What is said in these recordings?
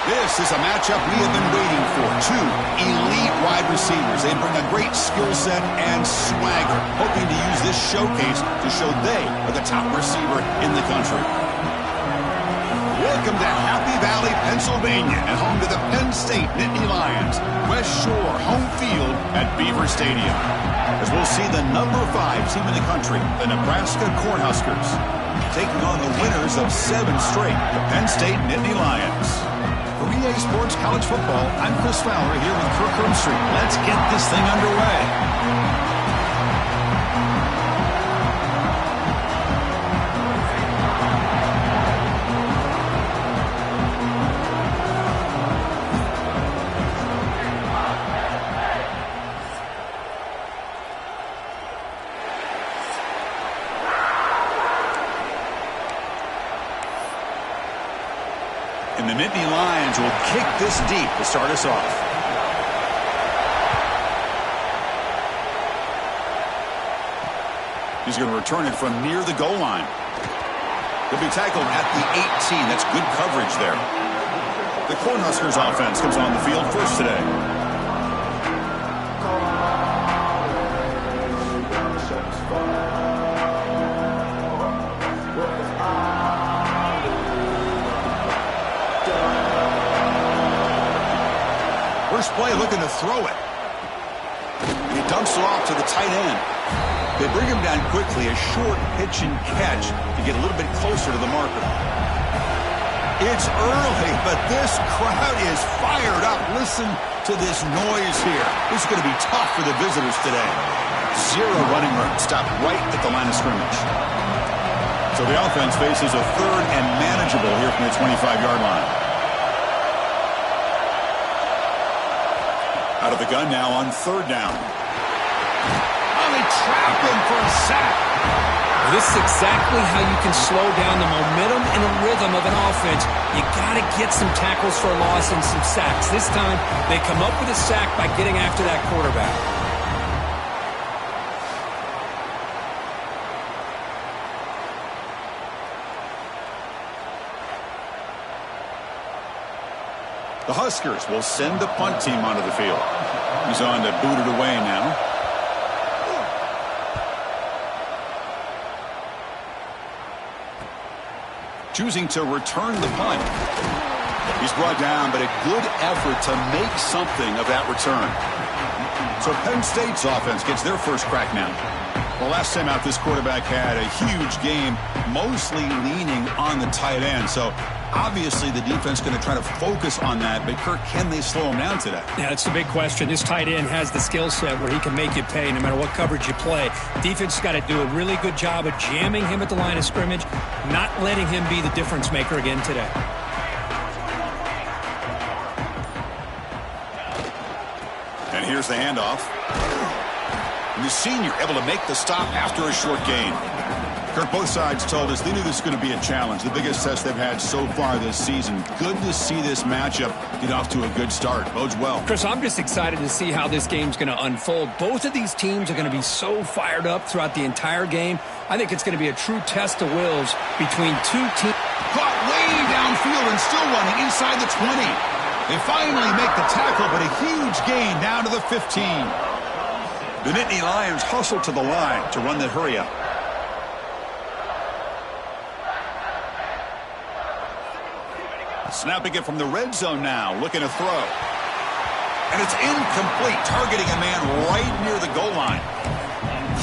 This is a matchup we have been waiting for. Two elite wide receivers. They bring a great skill set and swagger, hoping to use this showcase to show they are the top receiver in the country. Welcome to Happy Valley, Pennsylvania, and home to the Penn State Nittany Lions. West Shore home field at Beaver Stadium. As we'll see the number 5 team in the country, the Nebraska Cornhuskers, taking on the winners of 7 straight, the Penn State Nittany Lions. For EA Sports College Football, I'm Chris Fowler here with Kirk Herbstreit. Let's get this thing underway. And the Nittany Lions will kick this deep to start us off. He's going to return it from near the goal line. He'll be tackled at the 18. That's good coverage there. The Cornhuskers offense comes on the field first today. First play looking to throw it. And he dumps it off to the tight end. They bring him down quickly, a short pitch and catch to get a little bit closer to the marker. It's early, but this crowd is fired up. Listen to this noise here. This is going to be tough for the visitors today. 0 running room, stopped right at the line of scrimmage. So the offense faces a third and manageable here from the 25-yard line. Out of the gun now on 3rd down. Oh, they trap him for a sack. This is exactly how you can slow down the momentum and the rhythm of an offense. You got to get some tackles for a loss and some sacks. This time, they come up with a sack by getting after that quarterback. The Huskers will send the punt team onto the field. He's on to boot it away now. Choosing to return the punt. He's brought down, but a good effort to make something of that return. So Penn State's offense gets their first crack now. Well, last time out, this quarterback had a huge game, mostly leaning on the tight end. So obviously the defense is going to try to focus on that. But, Kirk, can they slow him down today? Yeah, that's the big question. This tight end has the skill set where he can make you pay no matter what coverage you play. Defense has got to do a really good job of jamming him at the line of scrimmage, not letting him be the difference maker again today. And here's the handoff. And the senior able to make the stop after a short gain. Kirk, both sides told us they knew this was going to be a challenge, the biggest test they've had so far this season. Good to see this matchup get off to a good start. Bodes well. Chris, I'm just excited to see how this game's going to unfold. Both of these teams are going to be so fired up throughout the entire game. I think it's going to be a true test of wills between two teams. Caught way downfield and still running inside the 20. They finally make the tackle, but a huge gain down to the 15. The Nittany Lions hustle to the line to run that hurry up. Snapping it from the red zone now, looking to throw. And it's incomplete, targeting a man right near the goal line.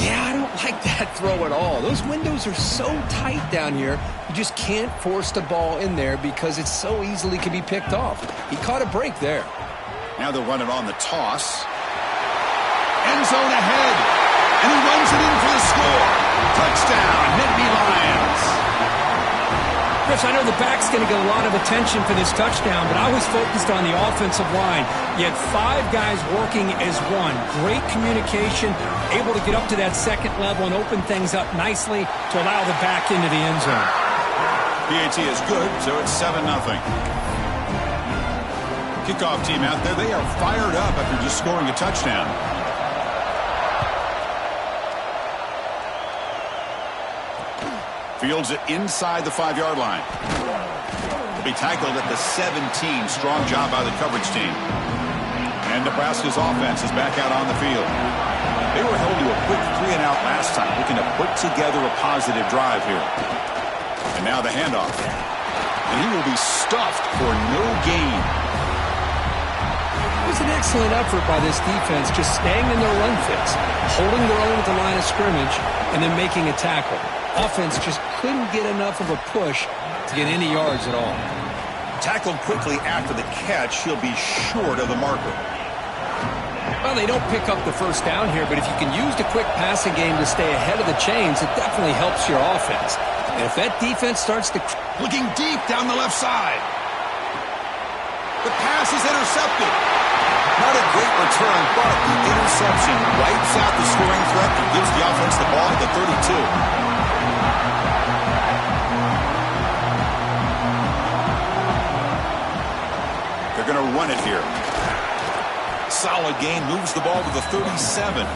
Yeah, I don't like that throw at all. Those windows are so tight down here, you just can't force the ball in there because it so easily can be picked off. He caught a break there. Now they'll run it on the toss. End zone ahead. And he runs it in for the score. Touchdown, Nittany Lions. Chris, I know the back's going to get a lot of attention for this touchdown, but I was focused on the offensive line. You had 5 guys working as one. Great communication, able to get up to that second level and open things up nicely to allow the back into the end zone. PAT is good, so it's 7-0. Kickoff team out there, they are fired up after just scoring a touchdown. Fields it inside the 5-yard line. He'll be tackled at the 17. Strong job by the coverage team. And Nebraska's offense is back out on the field. They were held to a quick 3-and-out last time, looking to put together a positive drive here. And now the handoff. And he will be stuffed for no gain. It was an excellent effort by this defense, just staying in their run fits, holding their own at the line of scrimmage, and then making a tackle. Offense just couldn't get enough of a push to get any yards at all. Tackled quickly after the catch, he'll be short of the marker. Well, they don't pick up the first down here, but if you can use the quick passing game to stay ahead of the chains, it definitely helps your offense. And if that defense starts to... Looking deep down the left side. The pass is intercepted. Not a great return, but the interception wipes out the scoring threat and gives the offense the ball at the 32. They're going to run it here. Solid gain, moves the ball to the 37.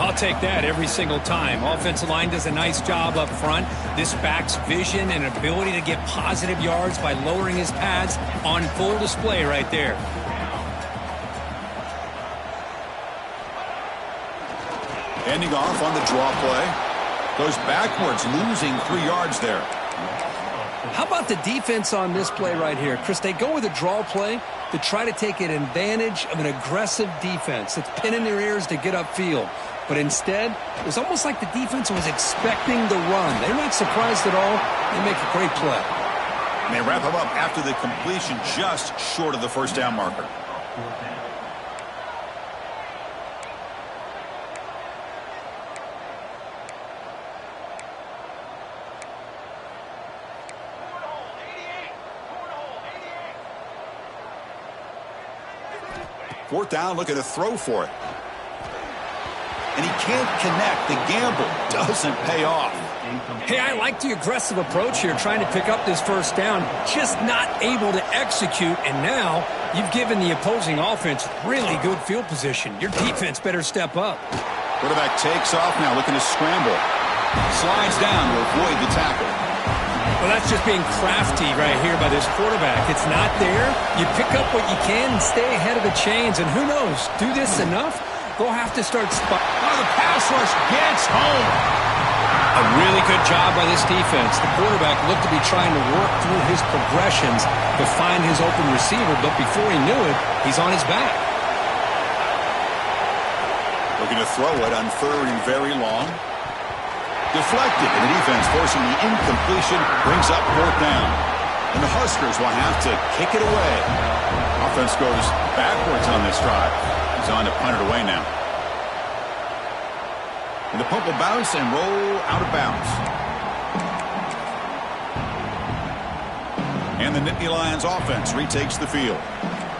I'll take that every single time. Offensive line does a nice job up front. This back's vision and ability to get positive yards by lowering his pads on full display right there. Ending off on the draw play. Goes backwards, losing 3 yards there. How about the defense on this play right here? Chris, they go with a draw play to try to take an advantage of an aggressive defense that's pinning their ears to get upfield. But instead, it was almost like the defense was expecting the run. They're not surprised at all. They make a great play. And they wrap him up after the completion just short of the first down marker. Fourth down, looking to throw for it. And he can't connect. The gamble doesn't pay off. Hey, I like the aggressive approach here, trying to pick up this first down, just not able to execute. And now you've given the opposing offense really good field position. Your defense better step up. Quarterback takes off now, looking to scramble. Slides down to avoid the tackle. Well, that's just being crafty right here by this quarterback. It's not there. You pick up what you can and stay ahead of the chains. And who knows, do this enough, they'll have to start... The pass rush gets home. A really good job by this defense. The quarterback looked to be trying to work through his progressions to find his open receiver, but before he knew it, he's on his back. Looking to throw it on third and very long. Deflected, and the defense forcing the incompletion, brings up fourth down. And the Huskers will have to kick it away. Offense goes backwards on this drive. He's on to punt it away now. And the pump will bounce and roll out of bounds. And the Nittany Lions offense retakes the field.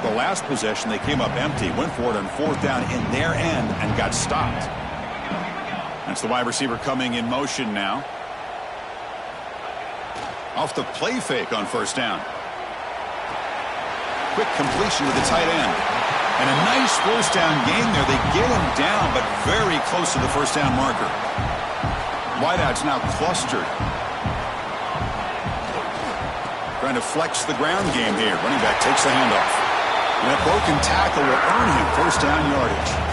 The last possession, they came up empty, went for it on fourth down in their end and got stopped. That's the wide receiver coming in motion now. Off the play fake on first down. Quick completion to the tight end. And a nice first down gain there. They get him down, but very close to the first down marker. Wideout's now clustered. Trying to flex the ground game here. Running back takes the handoff. And a broken tackle will earn him first down yardage.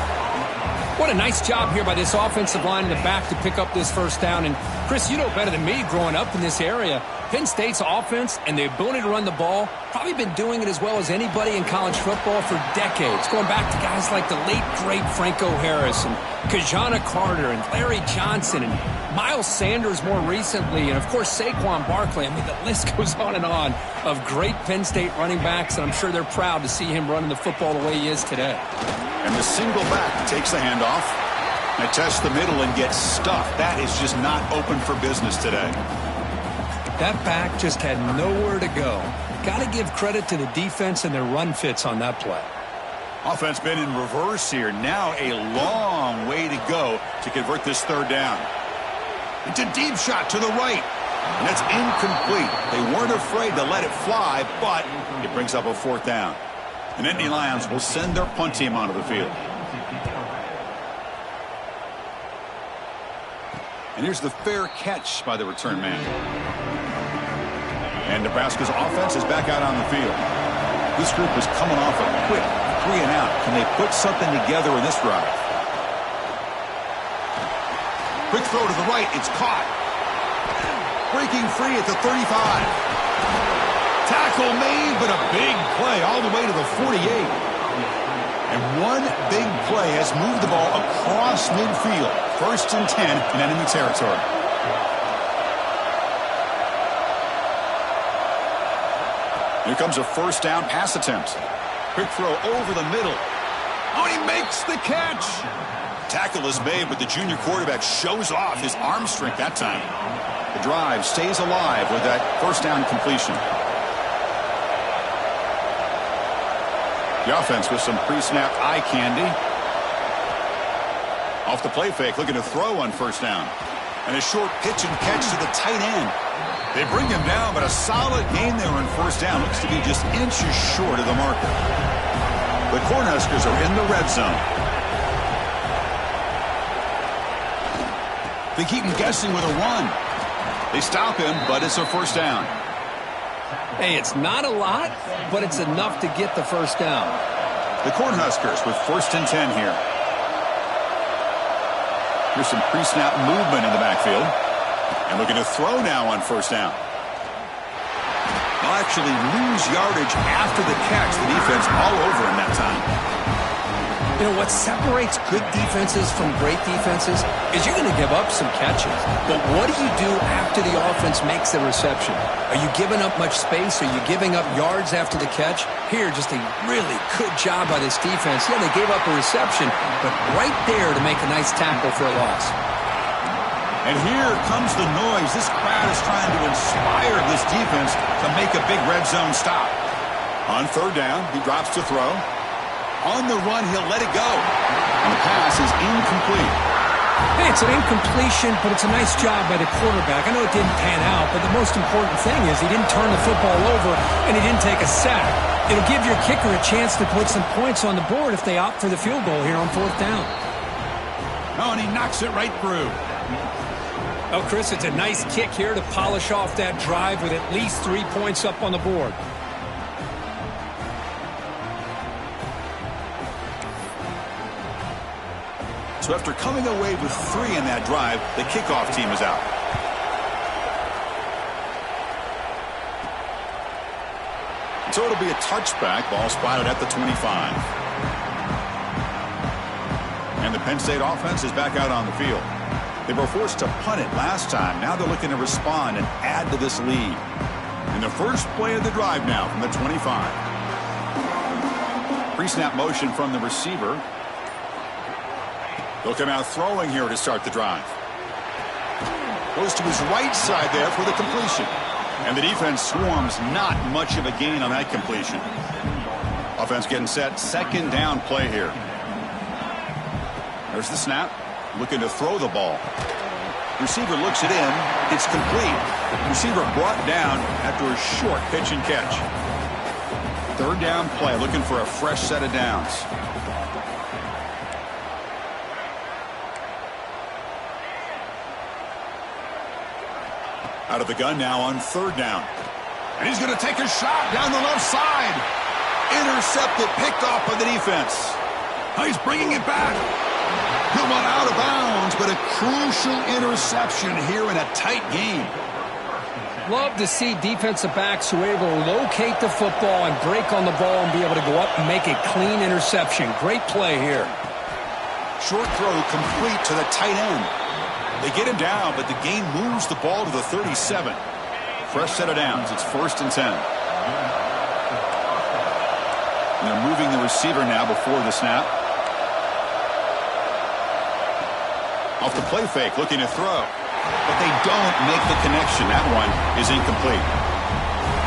What a nice job here by this offensive line in the back to pick up this first down. And, Chris, you know better than me growing up in this area, Penn State's offense and the ability to run the ball, probably been doing it as well as anybody in college football for decades, going back to guys like the late, great Franco Harris and Kajana Carter and Larry Johnson and Miles Sanders more recently, and, of course, Saquon Barkley. I mean, the list goes on and of great Penn State running backs, and I'm sure they're proud to see him running the football the way he is today. And the single back takes the handoff. They test the middle and get stuffed. That is just not open for business today. That back just had nowhere to go. Got to give credit to the defense and their run fits on that play. Offense been in reverse here. Now a long way to go to convert this third down. It's a deep shot to the right. And that's incomplete. They weren't afraid to let it fly, but it brings up a fourth down. And Nittany Lions will send their punt team onto the field. And here's the fair catch by the return man. And Nebraska's offense is back out on the field. This group is coming off a quick 3-and-out. Can they put something together in this drive? Quick throw to the right. It's caught. Breaking free at the 35. Tackle made, but a big play all the way to the 48. And one big play has moved the ball across midfield. 1st and 10 in enemy territory. Here comes a 1st down pass attempt. Quick throw over the middle. Oh, he makes the catch. Tackle is made, but the junior quarterback shows off his arm strength that time. The drive stays alive with that 1st down completion. The offense with some pre-snap eye candy. Off the play fake, looking to throw on 1st down. And a short pitch and catch to the tight end. They bring him down, but a solid gain there on 1st down. Looks to be just inches short of the marker. The Cornhuskers are in the red zone. They keep him guessing with a run. They stop him, but it's a 1st down. Hey, it's not a lot, but it's enough to get the 1st down. The Cornhuskers with 1st and 10 here. Here's some pre-snap movement in the backfield. And looking to throw now on 1st down. They'll actually lose yardage after the catch. The defense all over him that time. You know, what separates good defenses from great defenses is you're going to give up some catches. But what do you do after the offense makes the reception? Are you giving up much space? Are you giving up yards after the catch? Here, just a really good job by this defense. Yeah, they gave up a reception, but right there to make a nice tackle for a loss. And here comes the noise. This crowd is trying to inspire this defense to make a big red zone stop. On 3rd down, he drops to throw. On the run, he'll let it go. And the pass is incomplete. Hey, it's an incompletion, but it's a nice job by the quarterback. I know it didn't pan out, but the most important thing is he didn't turn the football over and he didn't take a sack. It'll give your kicker a chance to put some points on the board if they opt for the field goal here on 4th down. Oh, and he knocks it right through. Oh, Chris, it's a nice kick here to polish off that drive with at least 3 points up on the board. So after coming away with 3 in that drive, the kickoff team is out. So it'll be a touchback. Ball spotted at the 25. And the Penn State offense is back out on the field. They were forced to punt it last time. Now they're looking to respond and add to this lead. And the first play of the drive now from the 25. Pre-snap motion from the receiver. They'll come out throwing here to start the drive. Goes to his right side there for the completion. And the defense swarms, not much of a gain on that completion. Offense getting set. 2nd down play here. There's the snap. Looking to throw the ball. Receiver looks it in. It's complete. Receiver brought down after a short pitch and catch. 3rd down play. Looking for a fresh set of downs. Out of the gun now on 3rd down. And he's going to take a shot down the left side. Intercepted, picked off by the defense. Oh, he's bringing it back. He'll run out of bounds, but a crucial interception here in a tight game. Love to see defensive backs who are able to locate the football and break on the ball and be able to go up and make a clean interception. Great play here. Short throw complete to the tight end. They get him down, but the gain moves the ball to the 37. Fresh set of downs. It's 1st and 10. And they're moving the receiver now before the snap. Off the play fake, looking to throw. But they don't make the connection. That one is incomplete.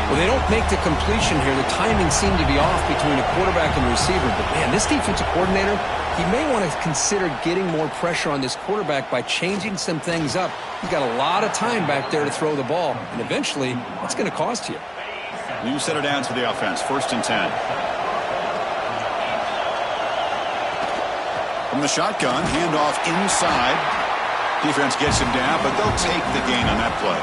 Well, they don't make the completion here. The timing seemed to be off between a quarterback and receiver. But, man, this defensive coordinator, he may want to consider getting more pressure on this quarterback by changing some things up. He's got a lot of time back there to throw the ball. And eventually, that's going to cost you. New set of downs for the offense. 1st and 10. From the shotgun, handoff inside. Defense gets him down, but they'll take the gain on that play.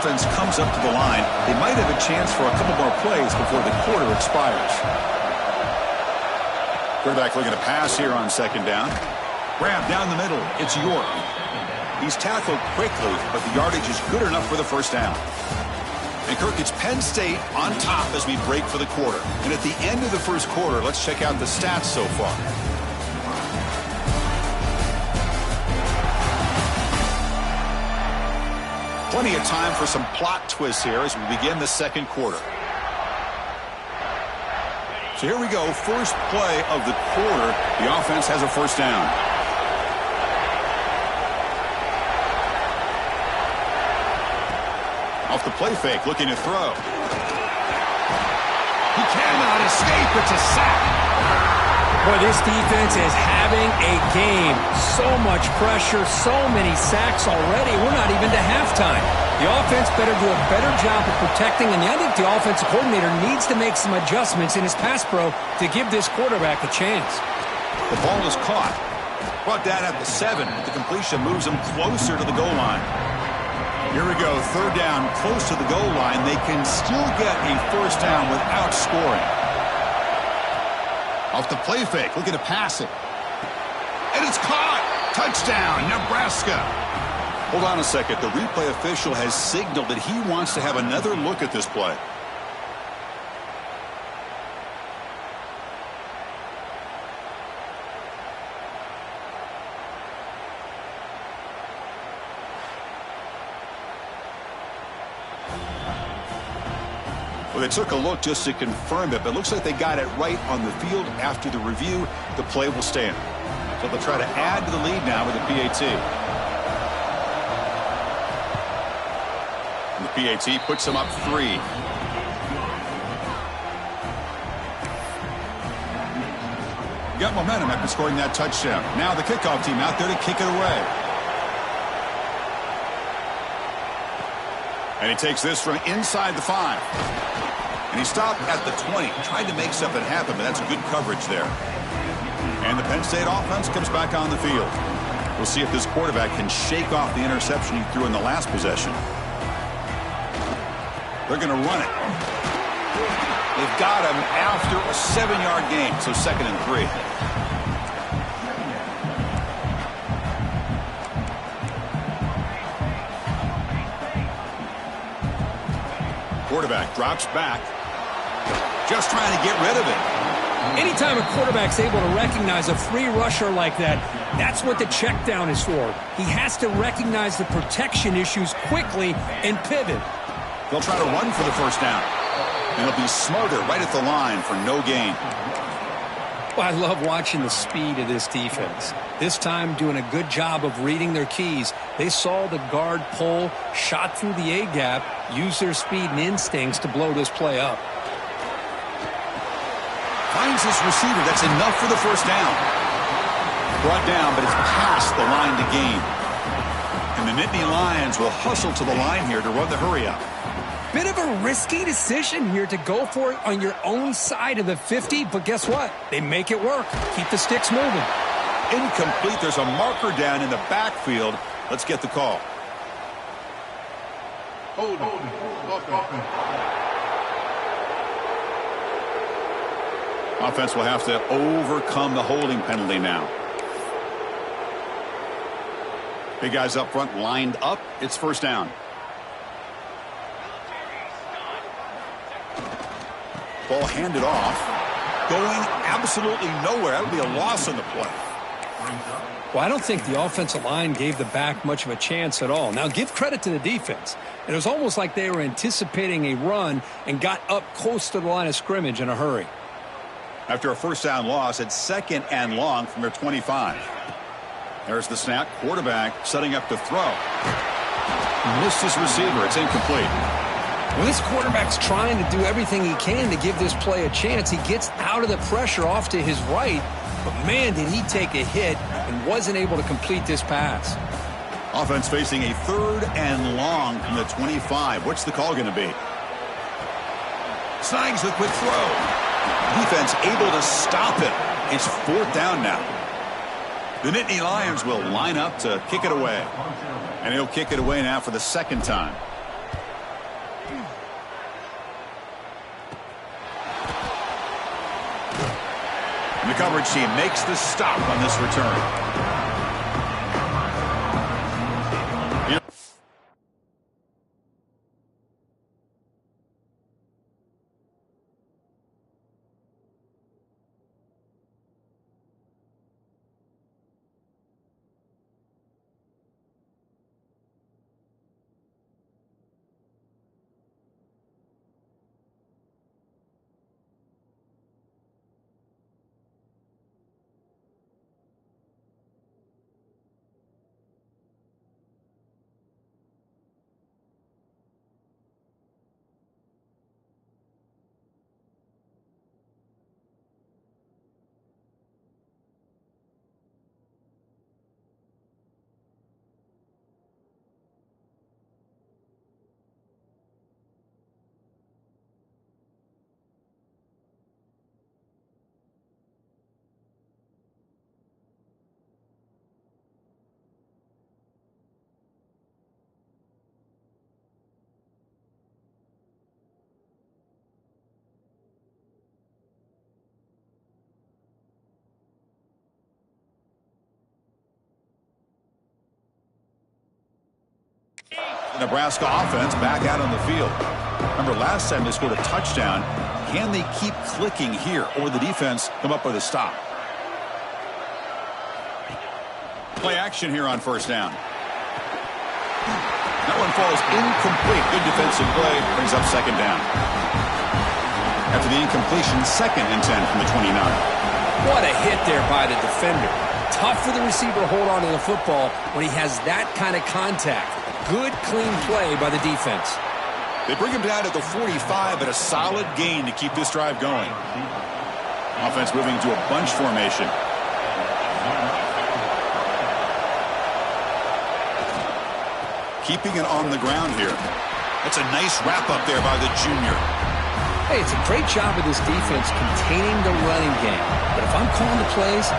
offense comes up to the line, they might have a chance for a couple more plays before the quarter expires. Quarterback looking to pass here on second down. Grab down the middle. It's York. He's tackled quickly, but the yardage is good enough for the first down. And Kirk, it's Penn State on top as we break for the quarter. And at the end of the first quarter, let's check out the stats so far. Plenty of time for some plot twists here as we begin the second quarter. So here we go, first play of the quarter. The offense has a first down. Off the play fake, looking to throw. He cannot escape. It's a sack. Boy, this defense is having a game. So much pressure, so many sacks already. We're not even to halftime. The offense better do a better job of protecting, and I think the offensive coordinator needs to make some adjustments in his pass pro to give this quarterback a chance. The ball is caught. Brought down at the 7. The completion moves him closer to the goal line. Here we go, third down, close to the goal line. They can still get a first down without scoring. Off the play fake, looking to pass it. And it's caught! Touchdown, Nebraska! Hold on a second. The replay official has signaled that he wants to have another look at this play. Well, they took a look just to confirm it, but it looks like they got it right on the field. After the review, the play will stand. So they'll try to add to the lead now with a PAT. And the PAT puts them up 3. Got momentum after scoring that touchdown. Now the kickoff team out there to kick it away. And he takes this from inside the 5. And he stopped at the 20, tried to make something happen, but that's good coverage there. And the Penn State offense comes back on the field. We'll see if this quarterback can shake off the interception he threw in the last possession. They're going to run it. They've got him after a 7-yard gain, so 2nd and 3. Quarterback drops back. Just trying to get rid of it. Anytime a quarterback's able to recognize a free rusher like that, that's what the check down is for. He has to recognize the protection issues quickly and pivot. They'll try to run for the first down. And he'll be smarter right at the line for no gain. Well, I love watching the speed of this defense. This time doing a good job of reading their keys. They saw the guard pull, shot through the A-gap, used their speed and instincts to blow this play up. Finds his receiver. That's enough for the first down. Brought down, but it's past the line to gain. And the Nittany Lions will hustle to the line here to run the hurry up. Bit of a risky decision here to go for it on your own side of the 50, but guess what? They make it work. Keep the sticks moving. Incomplete. There's a marker down in the backfield. Let's get the call. Offense will have to overcome the holding penalty now. Big guys up front lined up. It's first down. Ball handed off. Going absolutely nowhere. That would be a loss on the play. Well, I don't think the offensive line gave the back much of a chance at all. Now, give credit to the defense. It was almost like they were anticipating a run and got up close to the line of scrimmage in a hurry. After a first down loss, it's 2nd and long from their 25. There's the snap. Quarterback setting up to throw. Missed his receiver. It's incomplete. Well, this quarterback's trying to do everything he can to give this play a chance. He gets out of the pressure off to his right, but man, did he take a hit and wasn't able to complete this pass. Offense facing a 3rd and long from the 25. What's the call going to be? Snags the quick throw. Defense able to stop it. It's 4th down now. The Nittany Lions will line up to kick it away. And he'll kick it away now for the 2nd time. coverage team makes the stop on this return. The Nebraska offense back out on the field. Remember, last time they scored a touchdown. Can they keep clicking here, or the defense come up with a stop? Play action here on first down. That one falls incomplete. Good defensive play. Brings up second down. After the incompletion, 2nd and 10 from the 29. What a hit there by the defender. Tough for the receiver to hold on to the football when he has that kind of contact. Good, clean play by the defense. They bring him down at the 45, but a solid gain to keep this drive going. Offense moving to a bunch formation. Keeping it on the ground here. That's a nice wrap up there by the junior. Hey, it's a great job of this defense containing the running game. But if I'm calling the plays,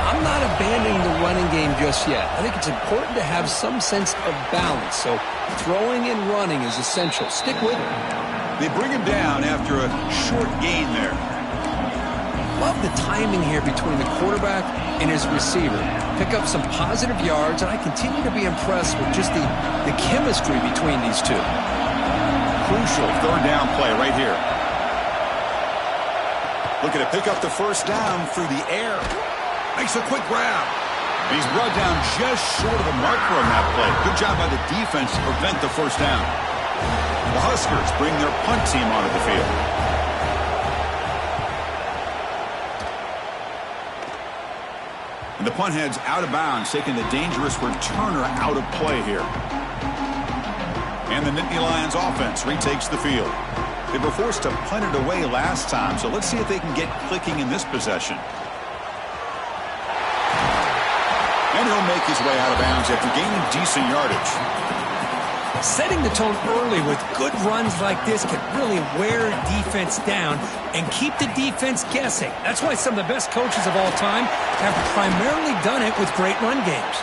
I'm not abandoning the running game just yet. I think it's important to have some sense of balance. So throwing and running is essential. Stick with it. They bring him down after a short gain there. Love the timing here between the quarterback and his receiver. Pick up some positive yards, and I continue to be impressed with just the chemistry between these two. Crucial third down play right here. Looking to pick up the first down through the air. Makes a quick grab. He's brought down just short of the marker on that play. Good job by the defense to prevent the first down. The Huskers bring their punt team onto the field. And the punt heads out of bounds, taking the dangerous returner out of play here. And the Nittany Lions offense retakes the field. They were forced to punt it away last time, so let's see if they can get clicking in this possession. And he'll make his way out of bounds after gaining decent yardage. Setting the tone early with good runs like this can really wear defense down and keep the defense guessing. That's why some of the best coaches of all time have primarily done it with great run games.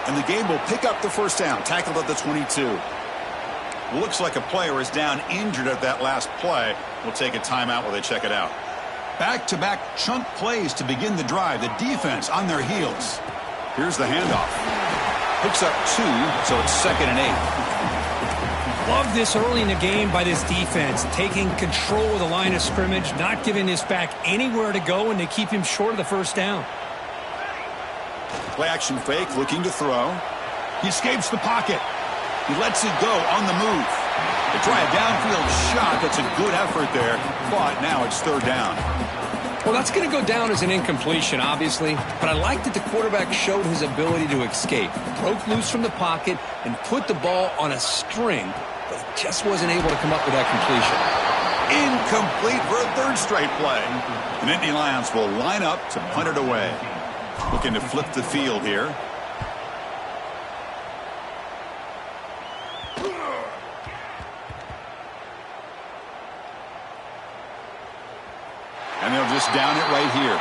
And the game will pick up the first down, tackled at the 22. Looks like a player is down injured at that last play. We'll take a timeout while they check it out. Back-to-back chunk plays to begin the drive. The defense on their heels. Here's the handoff. Picks up 2, so it's 2nd and 8. Love this early in the game by this defense, taking control of the line of scrimmage, not giving this back anywhere to go, and they keep him short of the first down. Play action fake, looking to throw. He escapes the pocket. He lets it go on the move. They try a downfield shot. That's a good effort there. But now it's 3rd down. Well, that's going to go down as an incompletion, obviously. But I like that the quarterback showed his ability to escape. Broke loose from the pocket and put the ball on a string. But he just wasn't able to come up with that completion. Incomplete for a 3rd straight play. The Nittany Lions will line up to punt it away. Looking to flip the field here. And they'll just down it right here.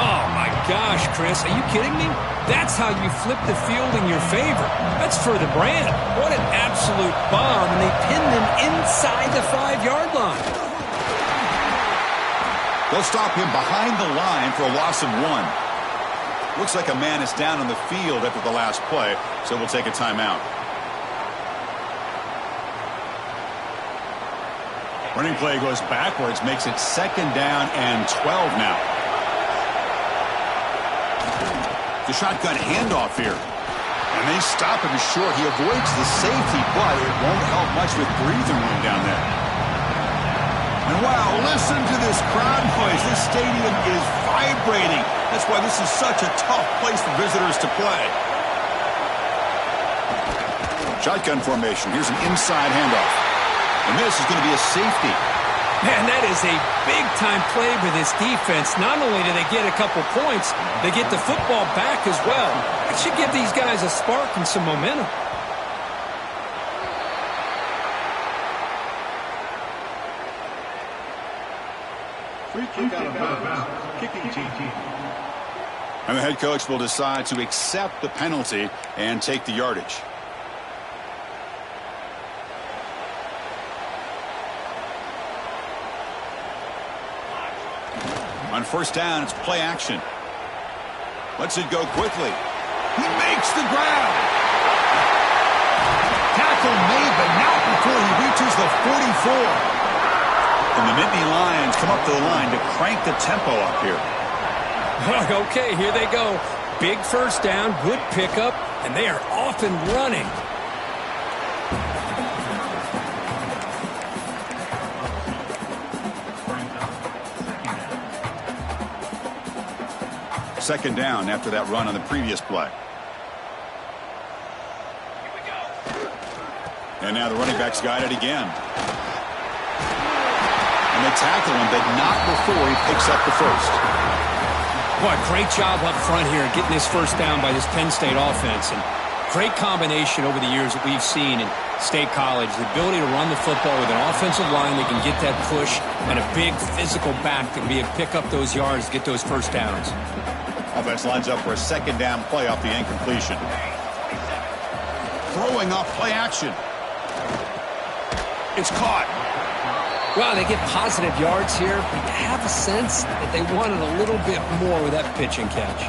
Oh, my gosh, Chris. Are you kidding me? That's how you flip the field in your favor. That's for the brand. What an absolute bomb, and they pinned him inside the 5-yard line. They'll stop him behind the line for a loss of 1. Looks like a man is down on the field after the last play, so we'll take a timeout. Running play goes backwards, makes it 2nd down and 12 now. The shotgun handoff here. And they stop him short. He avoids the safety, but it won't help much with breathing room down there. And wow, listen to this crowd noise. This stadium is vibrating. That's why this is such a tough place for visitors to play. Shotgun formation. Here's an inside handoff. And this is going to be a safety. Man, that is a big-time play for this defense. Not only do they get a couple points, they get the football back as well. It should give these guys a spark and some momentum. Free kick out of bounds. Kicking team. And the head coach will decide to accept the penalty and take the yardage. On 1st down, it's play action. Lets it go quickly. He makes the grab. Tackle made, but not before he reaches the 44. And the Nittany Lions come up to the line to crank the tempo up here. Okay, here they go. Big 1st down, good pickup, and they are off and running. Second down after that run on the previous play. And now the running back's got it again. And they tackle him, but not before he picks up the 1st. Boy, great job up front here getting this 1st down by this Penn State offense. And great combination over the years that we've seen in State College. The ability to run the football with an offensive line that can get that push and a big physical back that can be able to pick up those yards, get those 1st downs. Offense lines up for a 2nd down play off the incompletion. Throwing off play action. It's caught. Well, they get positive yards here, but you have a sense that they wanted a little bit more with that pitch and catch.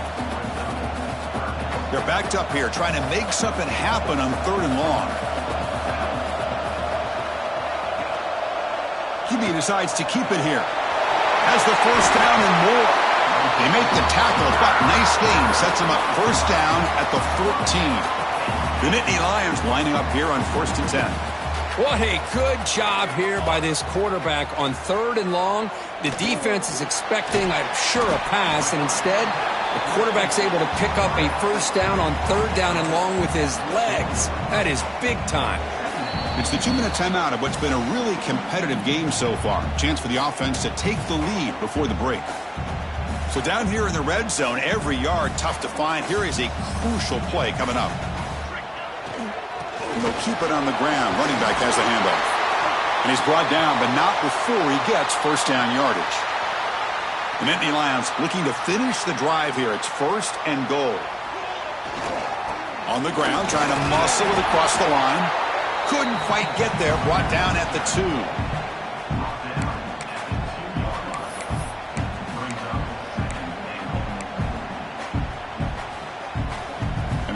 They're backed up here trying to make something happen on 3rd and long. QB decides to keep it here. Has the 1st down and more. They make the tackle, but nice game. Sets them up 1st down at the 14. The Nittany Lions lining up here on 1st and 10. What a good job here by this quarterback on 3rd and long. The defense is expecting, I'm sure, a pass, and instead, the quarterback's able to pick up a 1st down on 3rd down and long with his legs. That is big time. It's the 2-minute timeout of what's been a really competitive game so far. Chance for the offense to take the lead before the break. So down here in the red zone, every yard tough to find. Here is a crucial play coming up. And they'll keep it on the ground. Running back has the handoff. And he's brought down, but not before he gets 1st down yardage. The Nittany Lions looking to finish the drive here. It's 1st and goal. On the ground, trying to muscle it across the line. Couldn't quite get there. Brought down at the 2.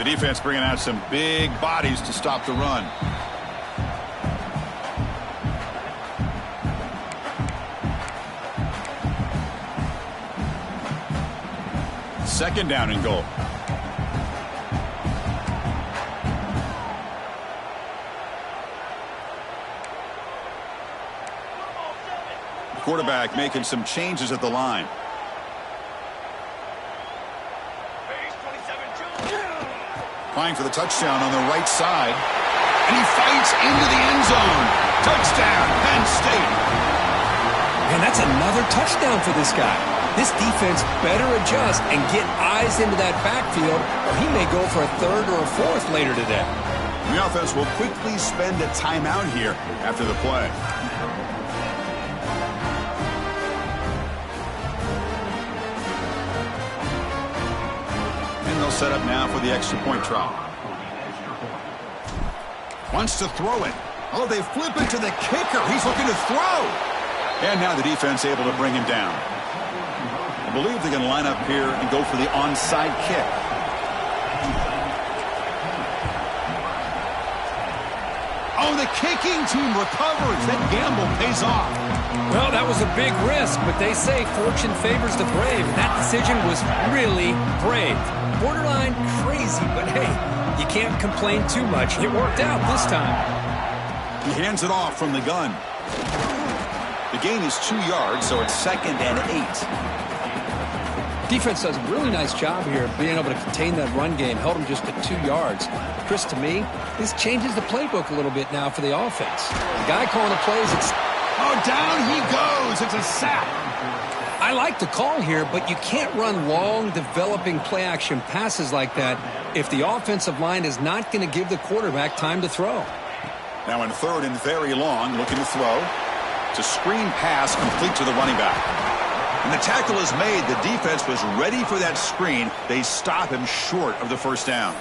Defense bringing out some big bodies to stop the run. Second down and goal. The quarterback making some changes at the line. Trying for the touchdown on the right side. And he fights into the end zone. Touchdown, Penn State. And that's another touchdown for this guy. This defense better adjust and get eyes into that backfield, or he may go for a 3rd or a 4th later today. The offense will quickly spend a timeout here after the play. Set up now for the extra point try. Wants to throw it. Oh, they flip it to the kicker. He's looking to throw. And now the defense able to bring him down. believe they're going to line up here and go for the onside kick. Oh, the kicking team recovers. That gamble pays off. Well, that was a big risk, but they say fortune favors the brave, and that decision was really brave. Borderline crazy, but hey, you can't complain too much. It worked out this time. He hands it off from the gun. The gain is 2 yards, so it's 2nd and 8. Defense does a really nice job here of being able to contain that run game, held them just at 2 yards. Chris, to me, this changes the playbook a little bit now for the offense. The guy calling the plays, it's... Oh, down he goes. It's a sack. I like the call here, but you can't run long, developing play-action passes like that if the offensive line is not going to give the quarterback time to throw. Now in 3rd and very long, looking to throw. It's a screen pass complete to the running back. And the tackle is made. The defense was ready for that screen. They stop him short of the first down.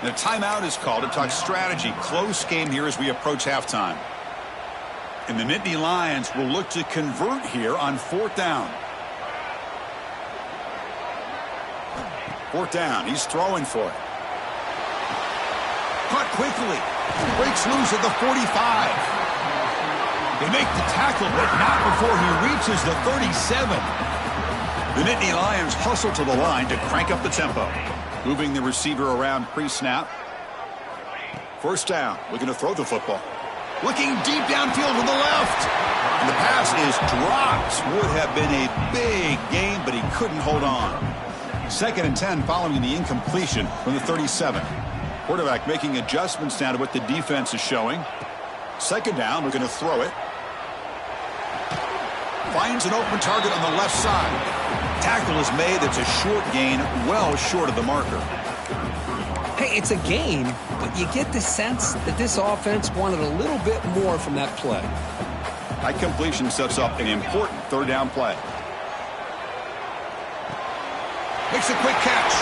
And a timeout is called to talk strategy. Close game here as we approach halftime. And the Nittany Lions will look to convert here on 4th down. 4th down. He's throwing for it. Caught quickly. Breaks loose at the 45. They make the tackle, but not before he reaches the 37. The Nittany Lions hustle to the line to crank up the tempo. Moving the receiver around pre-snap. 1st down. Looking to throw the football. Looking deep downfield to the left. And the pass is dropped. Would have been a big gain, but he couldn't hold on. 2nd and 10 following the incompletion from the 37. Quarterback making adjustments now to what the defense is showing. 2nd down, we're going to throw it. Finds an open target on the left side. Tackle is made. It's a short gain, well short of the marker. Hey, it's a gain, but you get the sense that this offense wanted a little bit more from that play. That completion sets up an important 3rd down play. Makes a quick catch.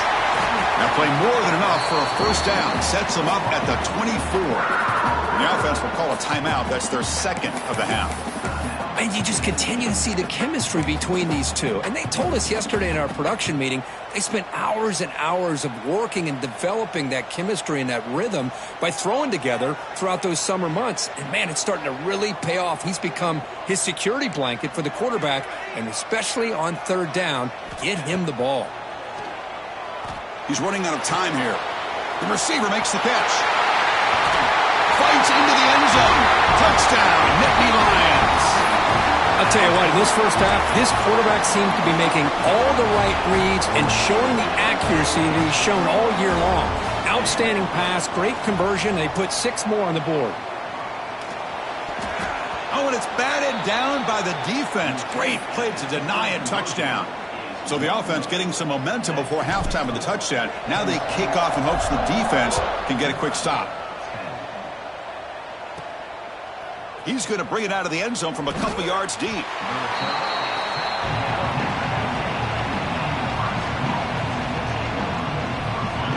Now play more than enough for a 1st down. Sets them up at the 24. The offense will call a timeout. That's their 2nd of the half. And you just continue to see the chemistry between these two. And they told us yesterday in our production meeting, they spent hours and hours of working and developing that chemistry and that rhythm by throwing together throughout those summer months. And, man, it's starting to really pay off. He's become his security blanket for the quarterback, and especially on 3rd down, get him the ball. He's running out of time here. The receiver makes the catch. Fights into the end zone. Touchdown, Nittany Lions. I'll tell you what, in this first half, this quarterback seems to be making all the right reads and showing the accuracy that he's shown all year long. Outstanding pass, great conversion. They put 6 more on the board. Oh, and it's batted down by the defense. Great play to deny a touchdown. So the offense getting some momentum before halftime with the touchdown. Now they kick off in hopes the defense can get a quick stop. He's going to bring it out of the end zone from a couple yards deep.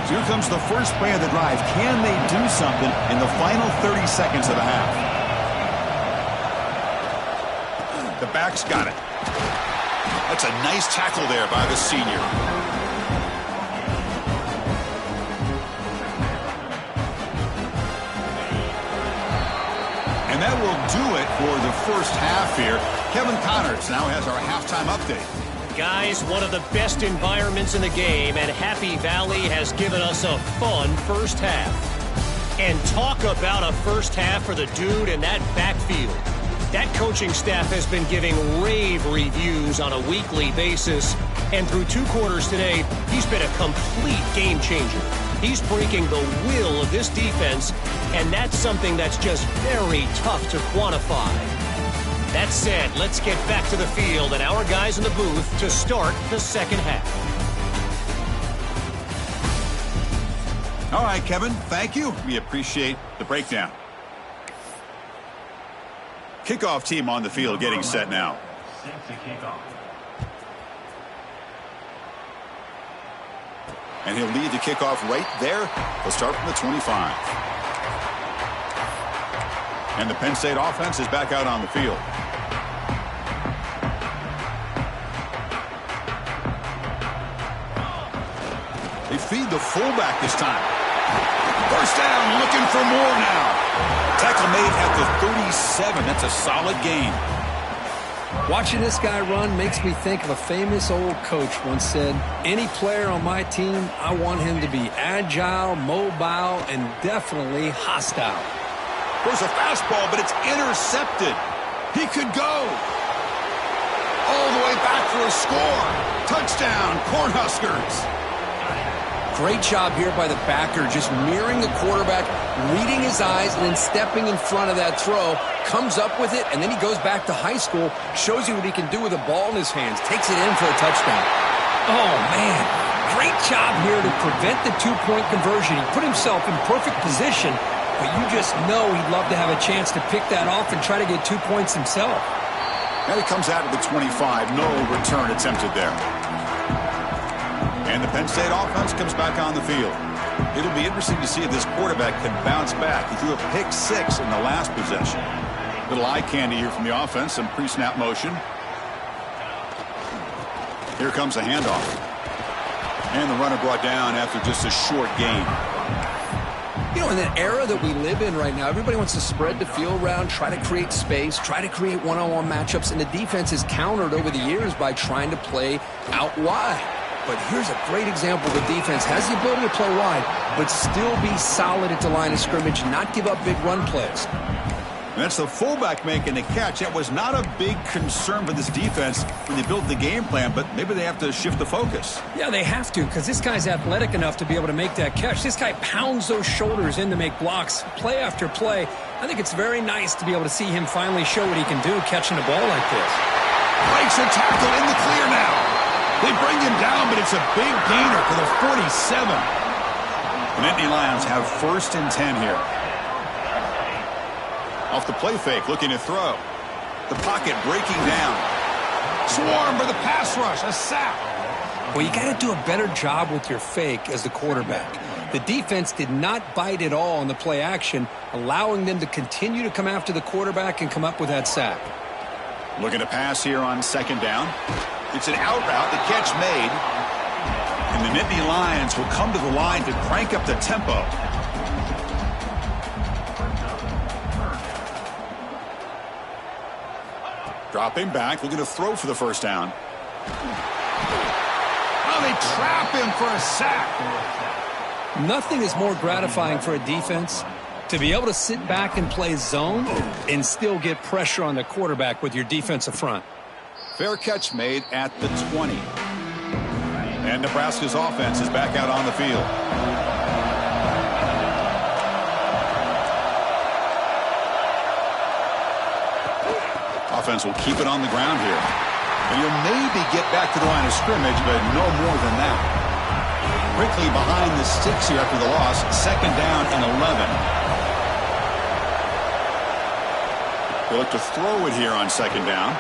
So here comes the first play of the drive. Can they do something in the final 30 seconds of the half? The back's got it. That's a nice tackle there by the senior. And that will do it for the first half here. Kevin Connors now has our halftime update. Guys, one of the best environments in the game, and Happy Valley has given us a fun first half. And talk about a first half for the dude in that backfield. That coaching staff has been giving rave reviews on a weekly basis. And through 2 quarters today, he's been a complete game changer. He's breaking the will of this defense, and that's something that's just very tough to quantify. That said, let's get back to the field and our guys in the booth to start the second half. All right, Kevin, thank you. We appreciate the breakdown. Kickoff team on the field getting set now. And he'll lead the kickoff right there. They'll start from the 25. And the Penn State offense is back out on the field. They feed the fullback this time. First down, looking for more now. Tackle made at the 37. That's a solid gain. Watching this guy run makes me think of a famous old coach once said, any player on my team, I want him to be agile, mobile, and definitely hostile. There's a fastball, but it's intercepted. He could go all the way back for a score. Touchdown, Cornhuskers. Great job here by the backer, just mirroring the quarterback, reading his eyes, and then stepping in front of that throw. Comes up with it, and then he goes back to high school, shows you what he can do with the ball in his hands, takes it in for a touchdown. Oh, man. Great job here to prevent the two-point conversion. He put himself in perfect position, but you just know he'd love to have a chance to pick that off and try to get 2 points himself. Now he comes out of the 25. No return attempted there. And the Penn State offense comes back on the field. It'll be interesting to see if this quarterback can bounce back. He threw a pick 6 in the last possession. Little eye candy here from the offense, some pre-snap motion. Here comes a handoff. And the runner brought down after just a short gain. You know, in the era that we live in right now, everybody wants to spread the field around, try to create space, try to create one-on-one matchups, and the defense has countered over the years by trying to play out wide. But here's a great example. The defense has the ability to play wide, but still be solid at the line of scrimmage, not give up big run plays. And that's the fullback making the catch. That was not a big concern for this defense when they built the game plan, but maybe they have to shift the focus. Yeah, they have to, because this guy's athletic enough to be able to make that catch. This guy pounds those shoulders in to make blocks play after play. I think it's very nice to be able to see him finally show what he can do catching a ball like this. Breaks a tackle in the clear now. They bring him down, but it's a big gainer for the 47. The Nittany Lions have 1st and 10 here. Off the play fake, looking to throw. The pocket breaking down. Swarm for the pass rush, a sack. Well, you got to do a better job with your fake as the quarterback. The defense did not bite at all on the play action, allowing them to continue to come after the quarterback and come up with that sack. Looking to pass here on 2nd down. It's an out route, the catch made. And the Nittany Lions will come to the line to crank up the tempo. Dropping back, looking to throw for the 1st down. Oh, they trap him for a sack. Nothing is more gratifying for a defense to be able to sit back and play zone and still get pressure on the quarterback with your defensive front. Fair catch made at the 20. And Nebraska's offense is back out on the field. Offense will keep it on the ground here. And you'll maybe get back to the line of scrimmage, but no more than that. Quickly behind the sticks here after the loss. 2nd down and 11. They look to throw it here on 2nd down.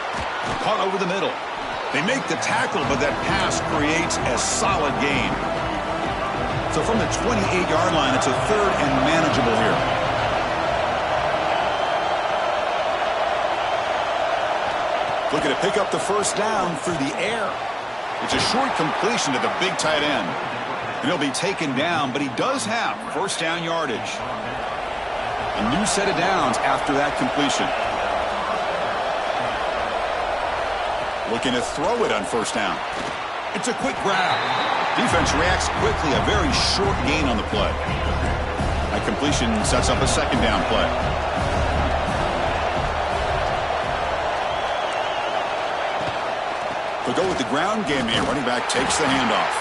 Caught over the middle. They make the tackle, but that pass creates a solid gain. So from the 28-yard line, it's a 3rd and manageable here. Looking to pick up the 1st down through the air. It's a short completion to the big tight end. And he'll be taken down, but he does have 1st down yardage. A new set of downs after that completion. Looking to throw it on 1st down. It's a quick grab. Defense reacts quickly, a very short gain on the play. That completion sets up a 2nd down play. They'll go with the ground game here. Running back takes the handoff.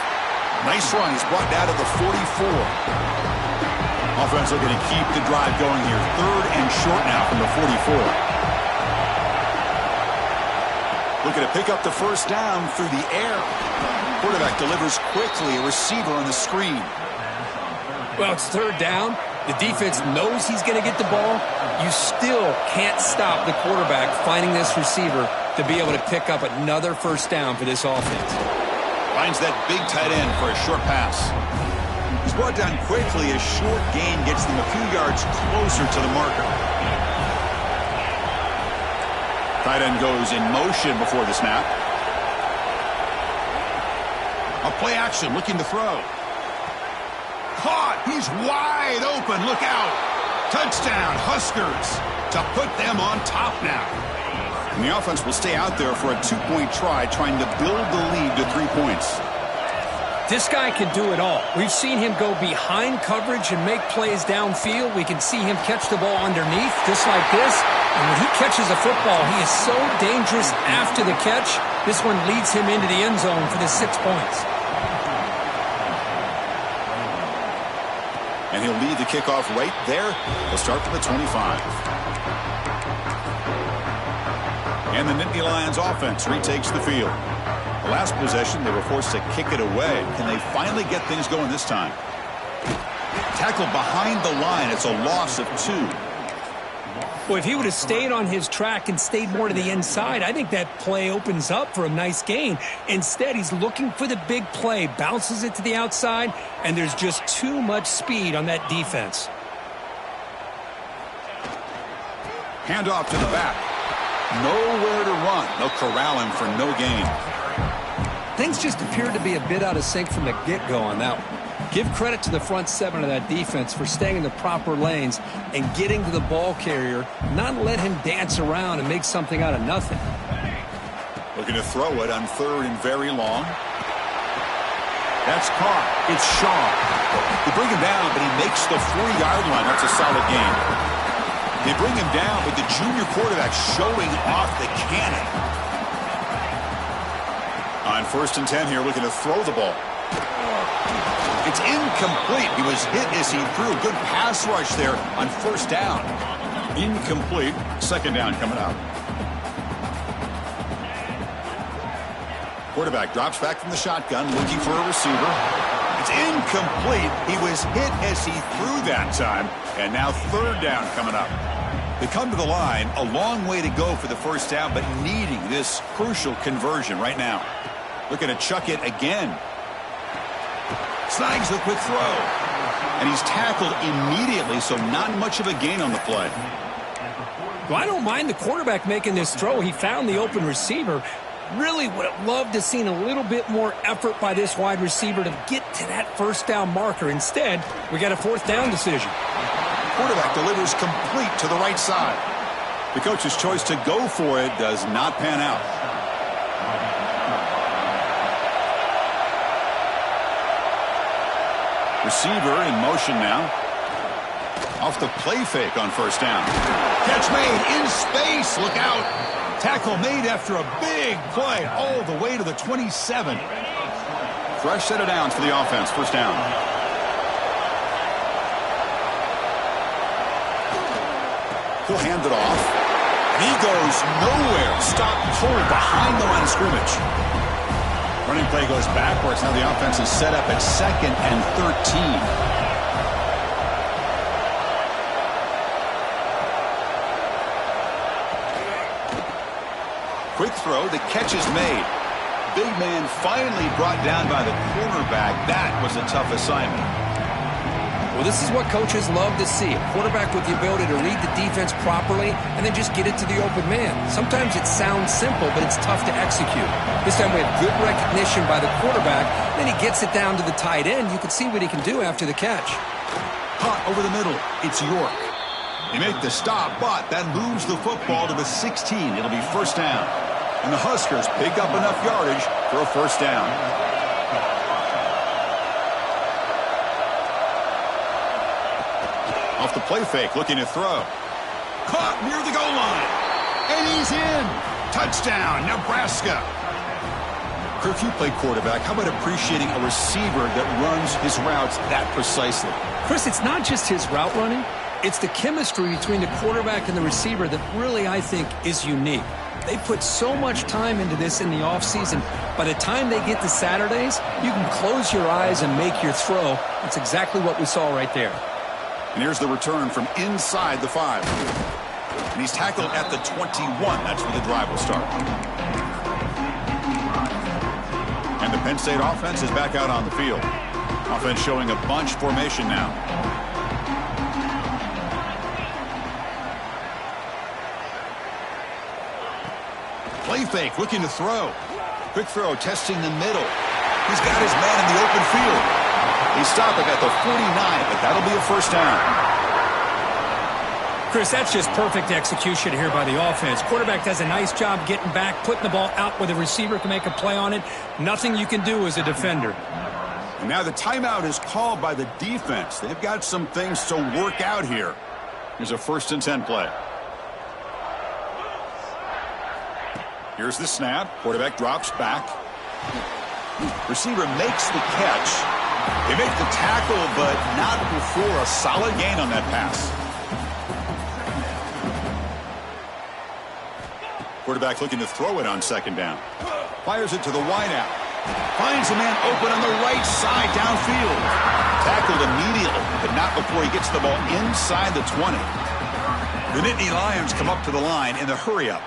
Nice run. He's brought down to the 44. Offense looking to keep the drive going here. 3rd and short now from the 44. Looking to pick up the 1st down through the air. Quarterback delivers quickly. A receiver on the screen. Well, it's 3rd down. The defense knows he's going to get the ball. You still can't stop the quarterback finding this receiver to be able to pick up another 1st down for this offense. Finds that big tight end for a short pass. He's brought down quickly. A short gain gets them a few yards closer to the marker. Tight end goes in motion before the snap. A play action looking to throw. Caught. He's wide open. Look out. Touchdown, Huskers, to put them on top now. And the offense will stay out there for a 2-point try, trying to build the lead to 3 points. This guy can do it all. We've seen him go behind coverage and make plays downfield. We can see him catch the ball underneath, just like this. And when he catches a football, he is so dangerous after the catch. This one leads him into the end zone for the 6 points. And he'll lead the kickoff right there. He'll start from the 25. And the Nittany Lions offense retakes the field. The last possession, they were forced to kick it away. Can they finally get things going this time? Tackled behind the line. It's a loss of 2. Well, if he would have stayed on his track and stayed more to the inside, I think that play opens up for a nice gain. Instead, he's looking for the big play, bounces it to the outside, and there's just too much speed on that defense. Handoff to the back. Nowhere to run. They'll corral him for no gain. Things just appeared to be a bit out of sync from the get-go on that one. Give credit to the front 7 of that defense for staying in the proper lanes and getting to the ball carrier, not let him dance around and make something out of nothing. Looking to throw it on 3rd and very long. That's caught. It's Shaw. They bring him down, but he makes the 40-yard line. That's a solid gain. They bring him down, but the junior quarterback showing off the cannon. On 1st and 10 here, looking to throw the ball. It's incomplete. He was hit as he threw. Good pass rush there on 1st down. Incomplete. 2nd down coming up. Quarterback drops back from the shotgun, looking for a receiver. It's incomplete. He was hit as he threw that time. And now 3rd down coming up. They come to the line, a long way to go for the 1st down, but needing this crucial conversion right now. Looking to chuck it again. Snags the quick throw. And he's tackled immediately, so not much of a gain on the play. Well, I don't mind the quarterback making this throw. He found the open receiver. Really would have loved to have seen a little bit more effort by this wide receiver to get to that 1st down marker. Instead, we got a 4th down decision. Quarterback delivers complete to the right side. The coach's choice to go for it does not pan out. Receiver in motion now. Off the play fake on 1st down. Catch made in space. Look out. Tackle made after a big play all the way to the 27. Fresh set of downs for the offense. 1st down. He'll hand it off. And he goes nowhere. Stop cold behind the line of scrimmage. Running play goes backwards. Now the offense is set up at 2nd and 13. Quick throw. The catch is made. Big man finally brought down by the cornerback. That was a tough assignment. Well, this is what coaches love to see. A quarterback with the ability to read the defense properly and then just get it to the open man. Sometimes it sounds simple, but it's tough to execute. This time we have good recognition by the quarterback. Then he gets it down to the tight end. You can see what he can do after the catch. Caught over the middle. It's York. They make the stop, but that moves the football to the 16. It'll be 1st down. And the Huskers pick up enough yardage for a 1st down. Off the play fake, looking to throw. Caught near the goal line. And he's in. Touchdown, Nebraska. Kirk, you played quarterback. How about appreciating a receiver that runs his routes that precisely? Chris, it's not just his route running. It's the chemistry between the quarterback and the receiver that really, I think, is unique. They put so much time into this in the offseason. By the time they get to Saturdays, you can close your eyes and make your throw. That's exactly what we saw right there. And here's the return from inside the 5. And he's tackled at the 21. That's where the drive will start. And the Penn State offense is back out on the field. Offense showing a bunch formation now. Play fake, looking to throw. Quick throw, testing the middle. He's got his man in the open field. He's stopping at the 49, but that'll be a first down. Chris, that's just perfect execution here by the offense. Quarterback does a nice job getting back, putting the ball out where the receiver can make a play on it. Nothing you can do as a defender. And now the timeout is called by the defense. They've got some things to work out here. Here's a 1st and 10 play. Here's the snap. Quarterback drops back. Receiver makes the catch. They make the tackle, but not before a solid gain on that pass. Quarterback looking to throw it on 2nd down. Fires it to the wideout. Finds a man open on the right side downfield. Tackled immediately, but not before he gets the ball inside the 20. The Nittany Lions come up to the line in the hurry-up.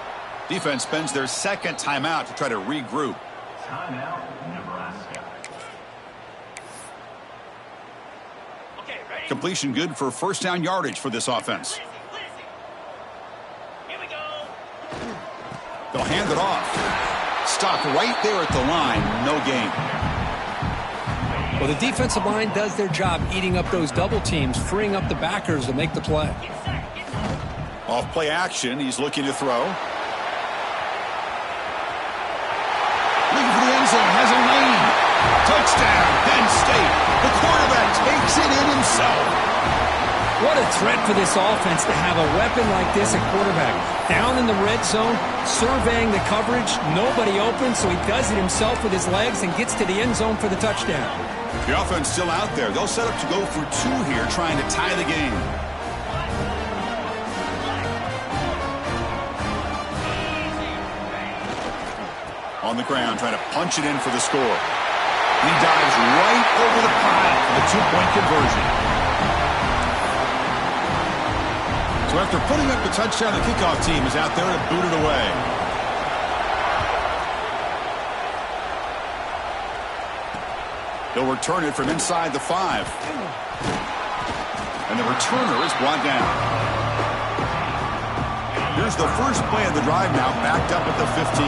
Defense spends their 2nd timeout to try to regroup. Timeout, Nebraska. Completion good for 1st down yardage for this offense. They'll hand it off. Stopped right there at the line. No gain. Well, the defensive line does their job eating up those double teams, freeing up the backers to make the play. Off play action. He's looking to throw. Looking for the end zone. Has a lane. Touchdown. Penn State. The quarterback takes it in himself. What a threat for this offense to have a weapon like this at quarterback. Down in the red zone, surveying the coverage, nobody open, so he does it himself with his legs and gets to the end zone for the touchdown. The offense still out there. They'll set up to go for 2 here, trying to tie the game. On the ground, trying to punch it in for the score. He dives right over the pile for the 2-point conversion. So after putting up the touchdown, the kickoff team is out there to boot it away. They'll return it from inside the 5. And the returner is brought down. Here's the first play of the drive now, backed up at the 15.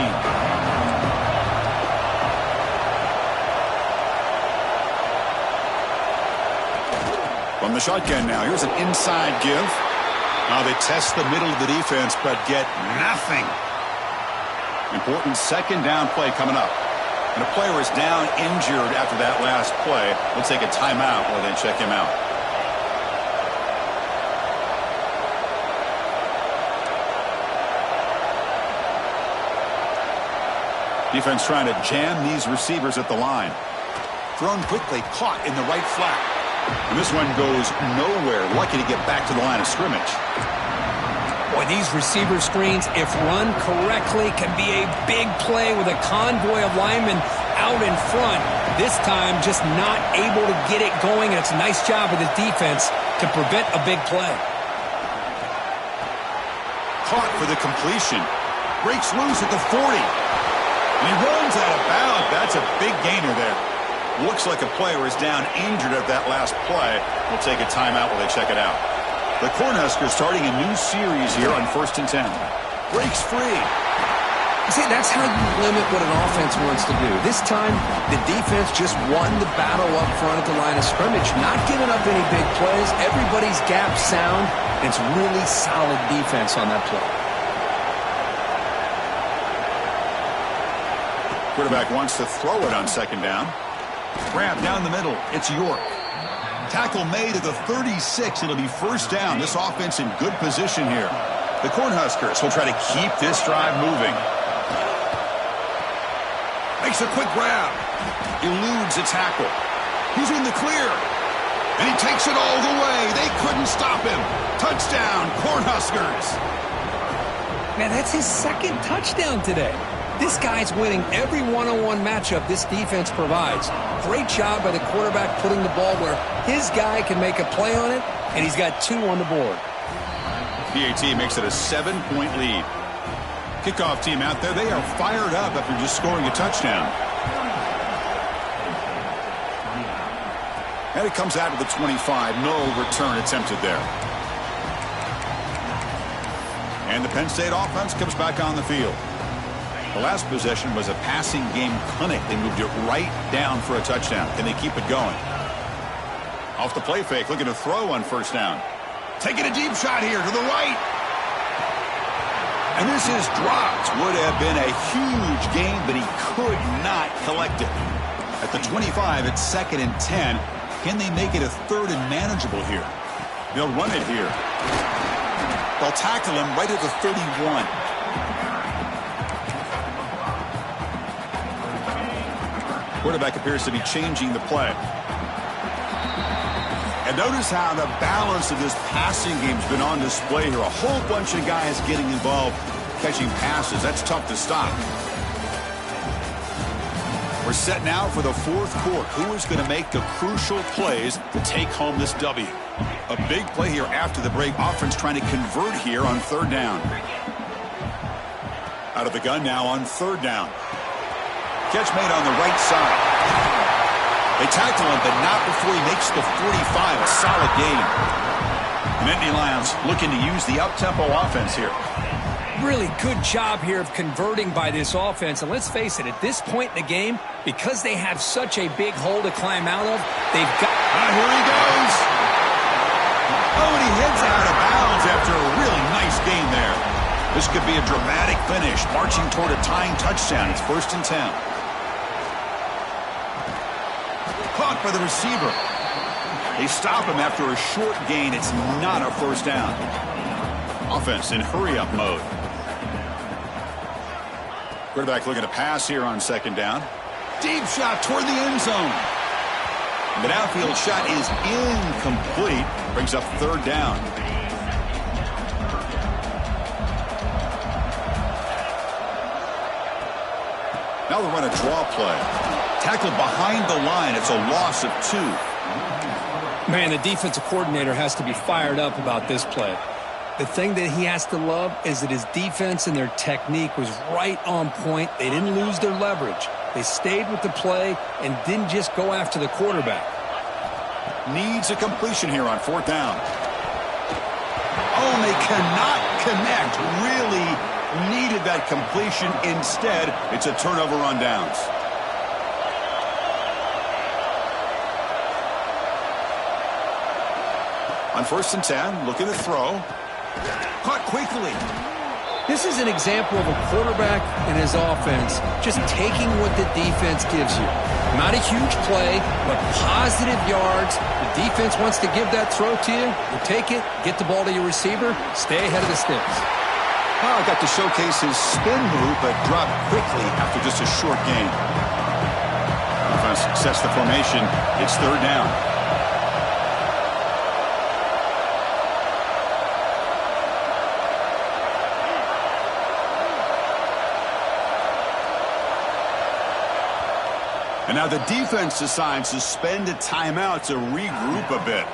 From the shotgun now, here's an inside give. Now they test the middle of the defense, but get nothing. Important 2nd down play coming up. And a player is down injured after that last play. We'll take a timeout while they check him out. Defense trying to jam these receivers at the line. Thrown quickly, caught in the right flat. And this one goes nowhere. Lucky to get back to the line of scrimmage. Boy, these receiver screens, if run correctly, can be a big play with a convoy of linemen out in front. This time, just not able to get it going, and it's a nice job of the defense to prevent a big play. Caught for the completion. Breaks loose at the 40. And he runs out of bounds. That's a big gainer there. Looks like a player is down injured at that last play. We'll take a timeout while they check it out. The Cornhuskers starting a new series here on 1st and 10. Breaks free. See, that's how you limit what an offense wants to do. This time, the defense just won the battle up front at the line of scrimmage, not giving up any big plays. Everybody's gap sound. It's really solid defense on that play. Quarterback wants to throw it on 2nd down. Grab down the middle. It's York. Tackle made at the 36. It'll be 1st down. This offense in good position here. The Cornhuskers will try to keep this drive moving. Makes a quick grab. Eludes a tackle. He's in the clear. And he takes it all the way. They couldn't stop him. Touchdown, Cornhuskers. Man, that's his 2nd touchdown today. This guy's winning every one-on-one matchup this defense provides. Great job by the quarterback putting the ball where his guy can make a play on it, and he's got 2 on the board. PAT makes it a 7-point lead. Kickoff team out there, they are fired up after just scoring a touchdown. And it comes out of the 25. No return attempted there. And the Penn State offense comes back on the field. The last possession was a passing game clinic. They moved it right down for a touchdown. Can they keep it going? Off the play fake, looking to throw on first down. Taking a deep shot here to the right. And this is dropped. Would have been a huge gain, but he could not collect it. At the 25, it's 2nd and 10. Can they make it a 3rd and manageable here? They'll run it here. They'll tackle him right at the 31. Quarterback appears to be changing the play. And notice how the balance of this passing game has been on display here. A whole bunch of guys getting involved, catching passes. That's tough to stop. We're set now for the 4th quarter. Who is going to make the crucial plays to take home this W? A big play here after the break. Offense trying to convert here on 3rd down. Out of the gun now on 3rd down. Catch made on the right side. They tackle him, but not before he makes the 45. A solid gain. The Nittany Lions looking to use the up-tempo offense here. Really good job here of converting by this offense. And let's face it, at this point in the game, because they have such a big hole to climb out of, they've got... Here he goes. Oh, and he heads out of bounds after a really nice game there. This could be a dramatic finish, marching toward a tying touchdown. It's 1st and 10. Caught by the receiver. They stop him after a short gain. It's not a first down. Offense in hurry-up mode. Quarterback looking to pass here on 2nd down. Deep shot toward the end zone. The downfield shot is incomplete. Brings up 3rd down. Now they'll run a draw play. Tackled behind the line. It's a loss of 2. Man, the defensive coordinator has to be fired up about this play. The thing that he has to love is that his defense and their technique was right on point. They didn't lose their leverage. They stayed with the play and didn't just go after the quarterback. Needs a completion here on 4th down. Oh, and they cannot connect. Really needed that completion. Instead, it's a turnover on downs. On 1st and 10, looking to throw. Caught quickly. This is an example of a quarterback and his offense just taking what the defense gives you. Not a huge play, but positive yards. The defense wants to give that throw to you. You take it, get the ball to your receiver, stay ahead of the sticks. Oh, got to showcase his spin move, but dropped quickly after just a short gain. Offense sets the formation. It's 3rd down. And now the defense decides to spend a timeout to regroup a bit.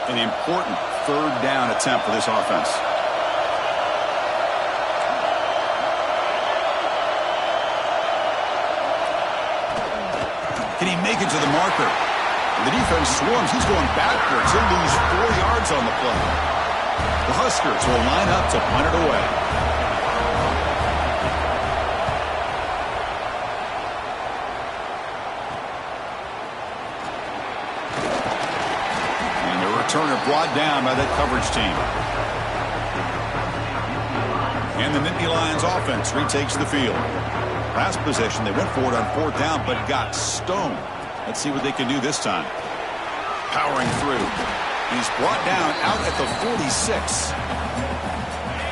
An important 3rd down attempt for this offense. Can he make it to the marker? The defense swarms. He's going backwards. He'll lose 4 yards on the play. The Huskers will line up to punt it away. And the returner brought down by that coverage team. And the Nittany Lions offense retakes the field. Last possession, they went for it on 4th down, but got stoned. Let's see what they can do this time. Powering through. He's brought down out at the 46.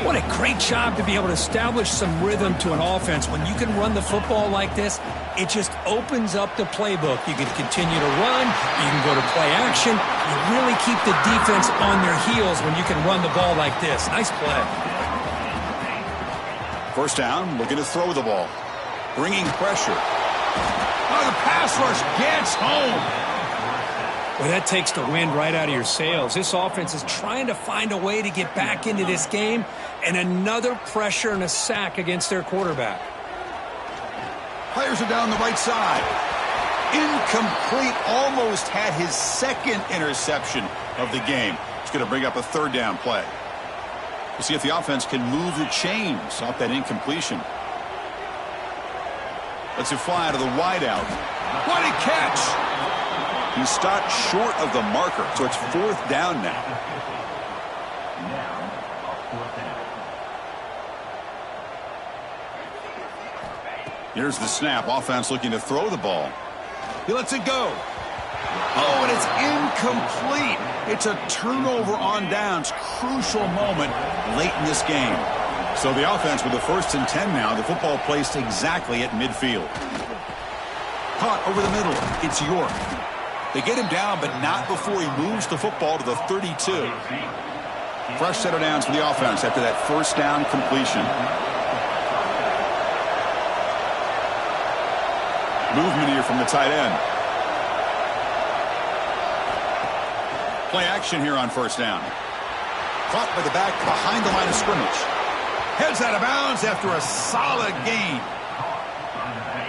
What a great job to be able to establish some rhythm to an offense. When you can run the football like this, it just opens up the playbook. You can continue to run. You can go to play action. You really keep the defense on their heels when you can run the ball like this. Nice play. 1st down, looking to throw the ball. Bringing pressure. Oh, the pass rush gets home. Well, that takes the wind right out of your sails. This offense is trying to find a way to get back into this game, and another pressure and a sack against their quarterback. Players are down the right side. Incomplete. Almost had his 2nd interception of the game. It's going to bring up a 3rd down play. We'll see if the offense can move the chains off that incompletion. Lets it fly to the wideout. What a catch! He stopped short of the marker, so it's 4th down now. Here's the snap. Offense looking to throw the ball. He lets it go. Oh, and it's incomplete. It's a turnover on downs. Crucial moment late in this game. So the offense with the 1st and 10 now. The football placed exactly at midfield. Caught over the middle. It's York. They get him down, but not before he moves the football to the 32. Fresh set of downs for the offense after that 1st down completion. Movement here from the tight end. Play action here on 1st down. Caught by the back behind the line of scrimmage. Heads out of bounds after a solid gain.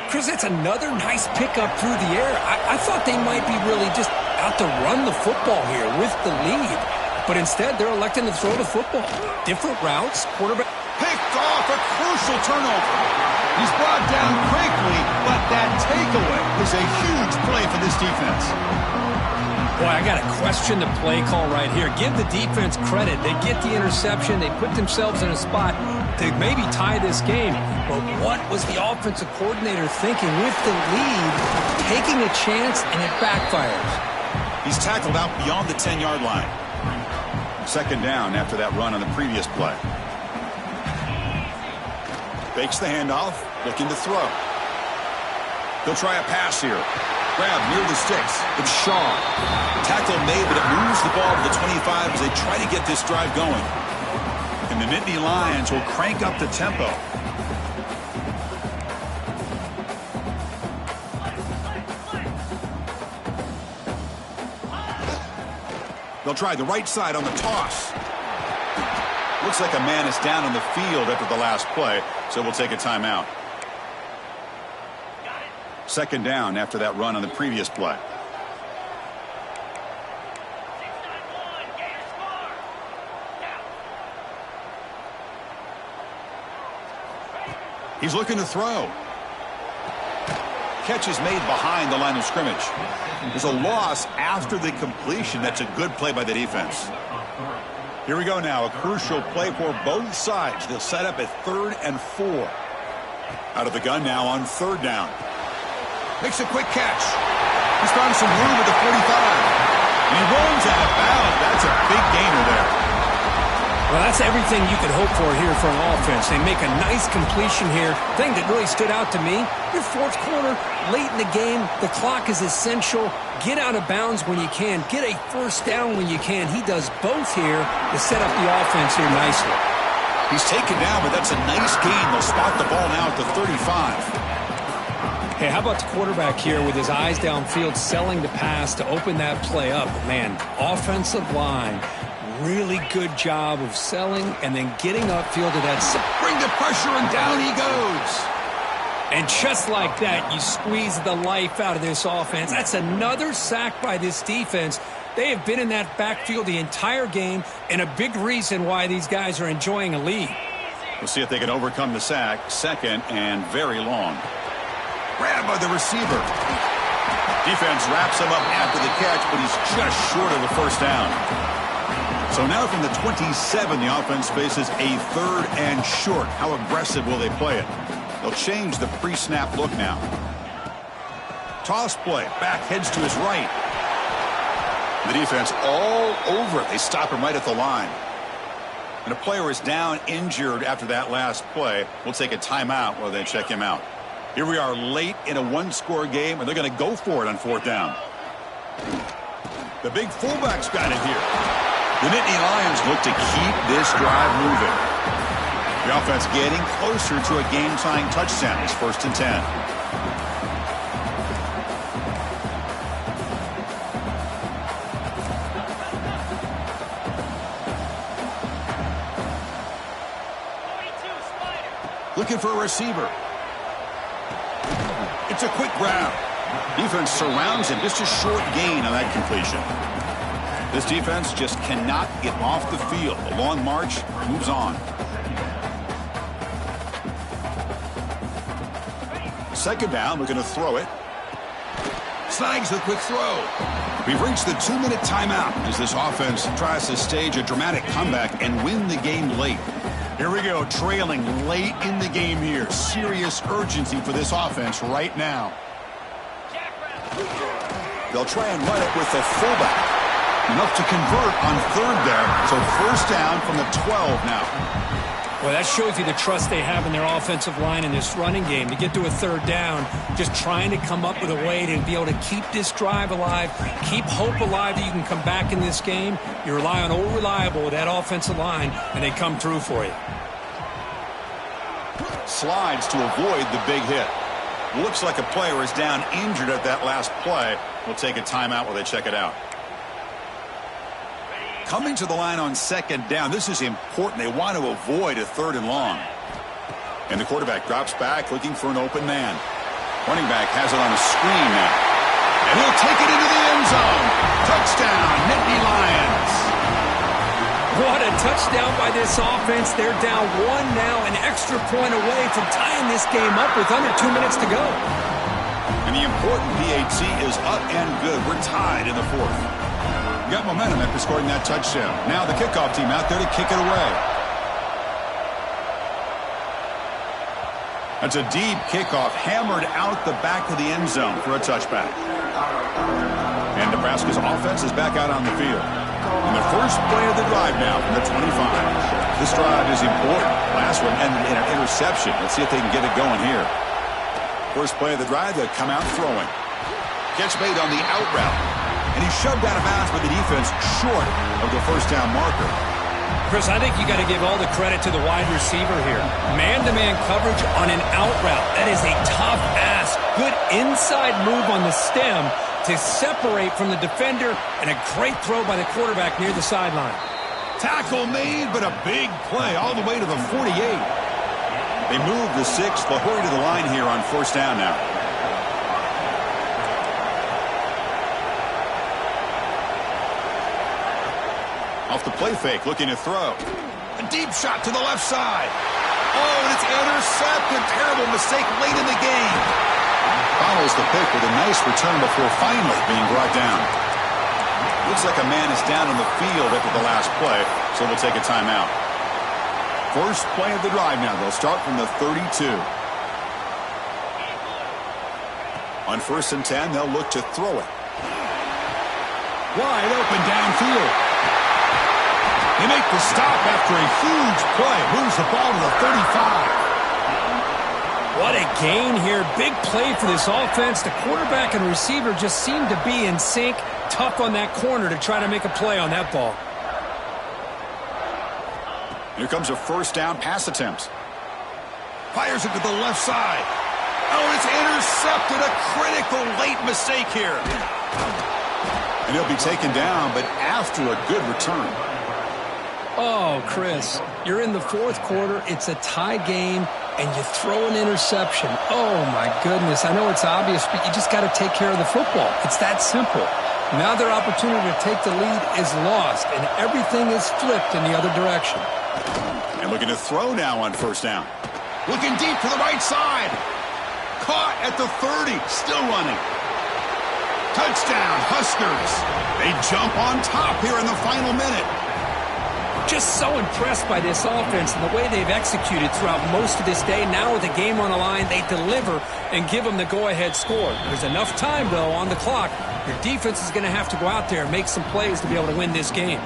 Chris, that's another nice pickup through the air. I thought they might be really just out to run the football here with the lead. But instead, they're electing to throw the football. Different routes, quarterback. Picked off, a crucial turnover. He's brought down quickly, but that takeaway is a huge play for this defense. Boy, I got to question the play call right here. Give the defense credit. They get the interception. They put themselves in a spot to maybe tie this game. But what was the offensive coordinator thinking with the lead, taking a chance, and it backfires? He's tackled out beyond the 10-yard line. 2nd down after that run on the previous play. Fakes the handoff, looking to throw. He'll try a pass here. Grab near the sticks. It's Shaw. Tackle made, but it moves the ball to the 25 as they try to get this drive going. And the Nittany Lions will crank up the tempo. They'll try the right side on the toss. Looks like a man is down on the field after the last play, so we'll take a timeout. 2nd down after that run on the previous play. He's looking to throw. Catch is made behind the line of scrimmage. There's a loss after the completion. That's a good play by the defense. Here we go now. A crucial play for both sides. They'll set up at 3rd and 4. Out of the gun now on 3rd down. Makes a quick catch. He's found some room at the 45. And he rolls out of bounds. That's a big gainer there. Well, that's everything you could hope for here for an offense. They make a nice completion here. Thing that really stood out to me, your 4th quarter, late in the game, the clock is essential. Get out of bounds when you can. Get a 1st down when you can. He does both here to set up the offense here nicely. He's taken down, but that's a nice gain. They'll spot the ball now at the 35. Hey, how about the quarterback here with his eyes downfield, selling the pass to open that play up? Man, offensive line, really good job of selling and then getting upfield to that. Bring the pressure, and down he goes. And just like that, you squeeze the life out of this offense. That's another sack by this defense. They have been in that backfield the entire game, and a big reason why these guys are enjoying a lead. We'll see if they can overcome the sack. 2nd and very long. Grabbed by the receiver. Defense wraps him up after the catch, but he's just short of the 1st down. So now from the 27, the offense faces a 3rd and short. How aggressive will they play it? They'll change the pre-snap look now. Toss play. Back heads to his right. The defense all over it. They stop him right at the line. And a player is down injured after that last play. We'll take a timeout while they check him out. Here we are late in a 1-score game, and they're going to go for it on 4th down. The big fullback's got it here. The Nittany Lions look to keep this drive moving. The offense getting closer to a game-tying touchdown. It's 1st and 10. Looking for a receiver. It's a quick grab. Defense surrounds him. Just a short gain on that completion. The This defense just cannot get off the field. The long march moves on. Second down, we're going to throw it. Snags the quick throw. We've reached the 2-minute timeout as this offense tries to stage a dramatic comeback and win the game late. Here we go, trailing late in the game here. Serious urgency for this offense right now. They'll try and run it with the fullback. Enough to convert on third there. So first down from the 12 now. Well, that shows you the trust they have in their offensive line in this running game. To get to a third down, just trying to come up with a way to be able to keep this drive alive, keep hope alive that you can come back in this game. You rely on Old Reliable with that offensive line, and they come through for you. Slides to avoid the big hit. Looks like a player is down injured at that last play. We'll take a timeout while they check it out. Coming to the line on second down, this is important. They want to avoid a third and long. And the quarterback drops back looking for an open man. Running back has it on a screen now. And he'll take it into the end zone. Touchdown, Nittany Lions. What a touchdown by this offense. They're down one now, an extra point away from tying this game up with under 2 minutes to go. And the important PAT is up and good. We're tied in the fourth. Got momentum after scoring that touchdown. Now the kickoff team out there to kick it away. That's a deep kickoff, hammered out the back of the end zone for a touchback. And Nebraska's offense is back out on the field. And the first play of the drive now from the 25. This drive is important. Last one ended in an interception. Let's see if they can get it going here. First play of the drive, they come out throwing. Catch made on the out route. And he's shoved out of bounds by the defense short of the first down marker. Chris, I think you got to give all the credit to the wide receiver here. Man-to-man coverage on an out route. That is a tough ask. Good inside move on the stem to separate from the defender, and a great throw by the quarterback near the sideline. Tackle made, but a big play all the way to the 48. They move the 6. They'll hurry to the line here on first down now. Off the play fake, looking to throw. A deep shot to the left side. Oh, and it's intercepted. Terrible mistake late in the game. Follows the pick with a nice return before finally being brought down. Looks like a man is down on the field after the last play, so we'll take a timeout. First play of the drive now. They'll start from the 32. On first and 10, they'll look to throw it. Wide open downfield. They make the stop after a huge play. Moves the ball to the 35. What a gain here. Big play for this offense. The quarterback and receiver just seem to be in sync. Tough on that corner to try to make a play on that ball. Here comes a first down pass attempt. Fires it to the left side. Oh, it's intercepted. A critical late mistake here. And he'll be taken down, but after a good return. Oh, Chris, you're in the fourth quarter. It's a tie game, and you throw an interception. Oh, my goodness. I know it's obvious, but you just got to take care of the football. It's that simple. Now their opportunity to take the lead is lost, and everything is flipped in the other direction. And looking to throw now on first down. Looking deep to the right side. Caught at the 30. Still running. Touchdown, Huskers. They jump on top here in the final minute. Just so impressed by this offense and the way they've executed throughout most of this day. Now with the game on the line, they deliver and give them the go-ahead score. There's enough time, though, on the clock. Your defense is going to have to go out there and make some plays to be able to win this game.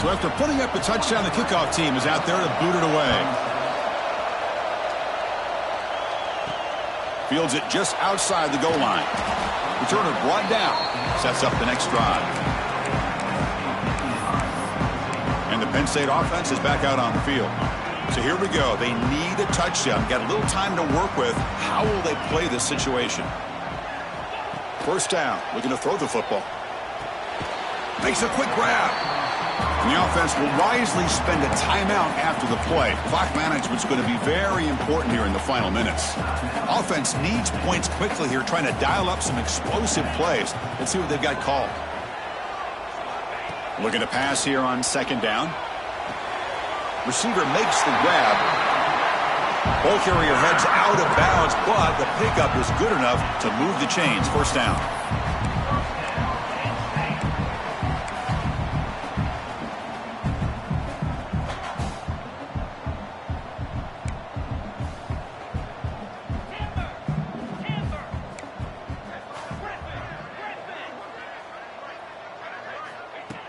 So after putting up the touchdown, the kickoff team is out there to boot it away. Fields it just outside the goal line. Returner brought down. Sets up the next drive. And the Penn State offense is back out on the field. So here we go. They need a touchdown. Got a little time to work with. How will they play this situation? First down. Looking to throw the football. Makes a quick grab. And the offense will wisely spend a timeout after the play. Clock management's going to be very important here in the final minutes. Offense needs points quickly here, trying to dial up some explosive plays. Let's see what they've got called. Looking to pass here on second down. Receiver makes the grab. Ball carrier heads out of bounds, but the pickup is good enough to move the chains. First down.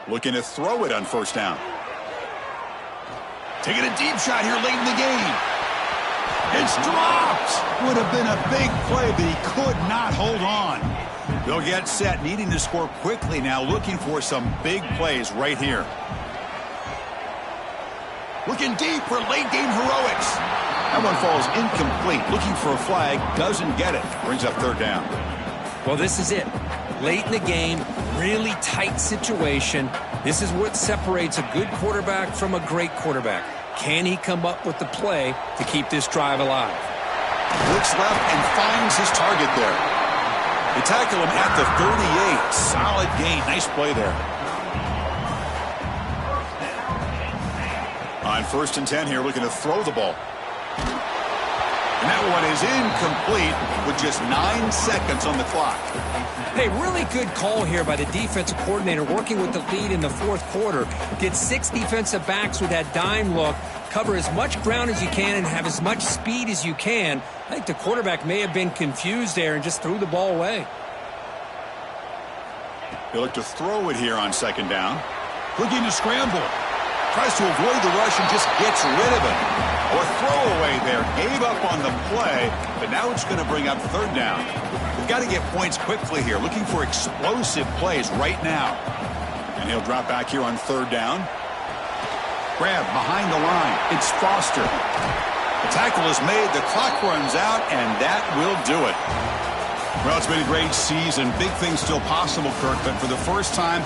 Looking to throw it on first down. Taking a deep shot here late in the game. It's dropped. Would have been a big play, but he could not hold on. They'll get set, needing to score quickly now, looking for some big plays right here. Looking deep for late game heroics. That one falls incomplete. Looking for a flag, doesn't get it. Brings up third down. Well, this is it. Late in the game, really tight situation. This is what separates a good quarterback from a great quarterback. Can he come up with the play to keep this drive alive? Looks left and finds his target there. They tackle him at the 38. Solid gain. Nice play there. On first and 10 here, looking to throw the ball. And that one is incomplete with just 9 seconds on the clock. Hey, really good call here by the defensive coordinator working with the lead in the fourth quarter. Get 6 defensive backs with that dime look. Cover as much ground as you can and have as much speed as you can. I think the quarterback may have been confused there and just threw the ball away. They look to throw it here on second down. Looking to scramble. Tries to avoid the rush and just gets rid of it. Or throwaway there. Gave up on the play, but now it's going to bring up third down. We've got to get points quickly here. Looking for explosive plays right now. And he'll drop back here on third down. Grab behind the line. It's Foster. The tackle is made. The clock runs out, and that will do it. Well, it's been a great season. Big things still possible, Kirk, but for the first time,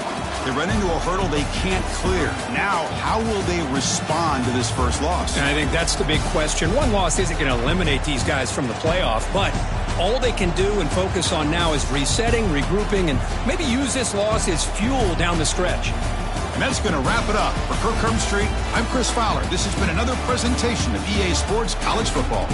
they run into a hurdle they can't clear. Now, how will they respond to this first loss? And I think that's the big question. One loss isn't going to eliminate these guys from the playoff, but all they can do and focus on now is resetting, regrouping, and maybe use this loss as fuel down the stretch. And that's going to wrap it up. For Kirk Herbstreit, I'm Chris Fowler. This has been another presentation of EA Sports College Football.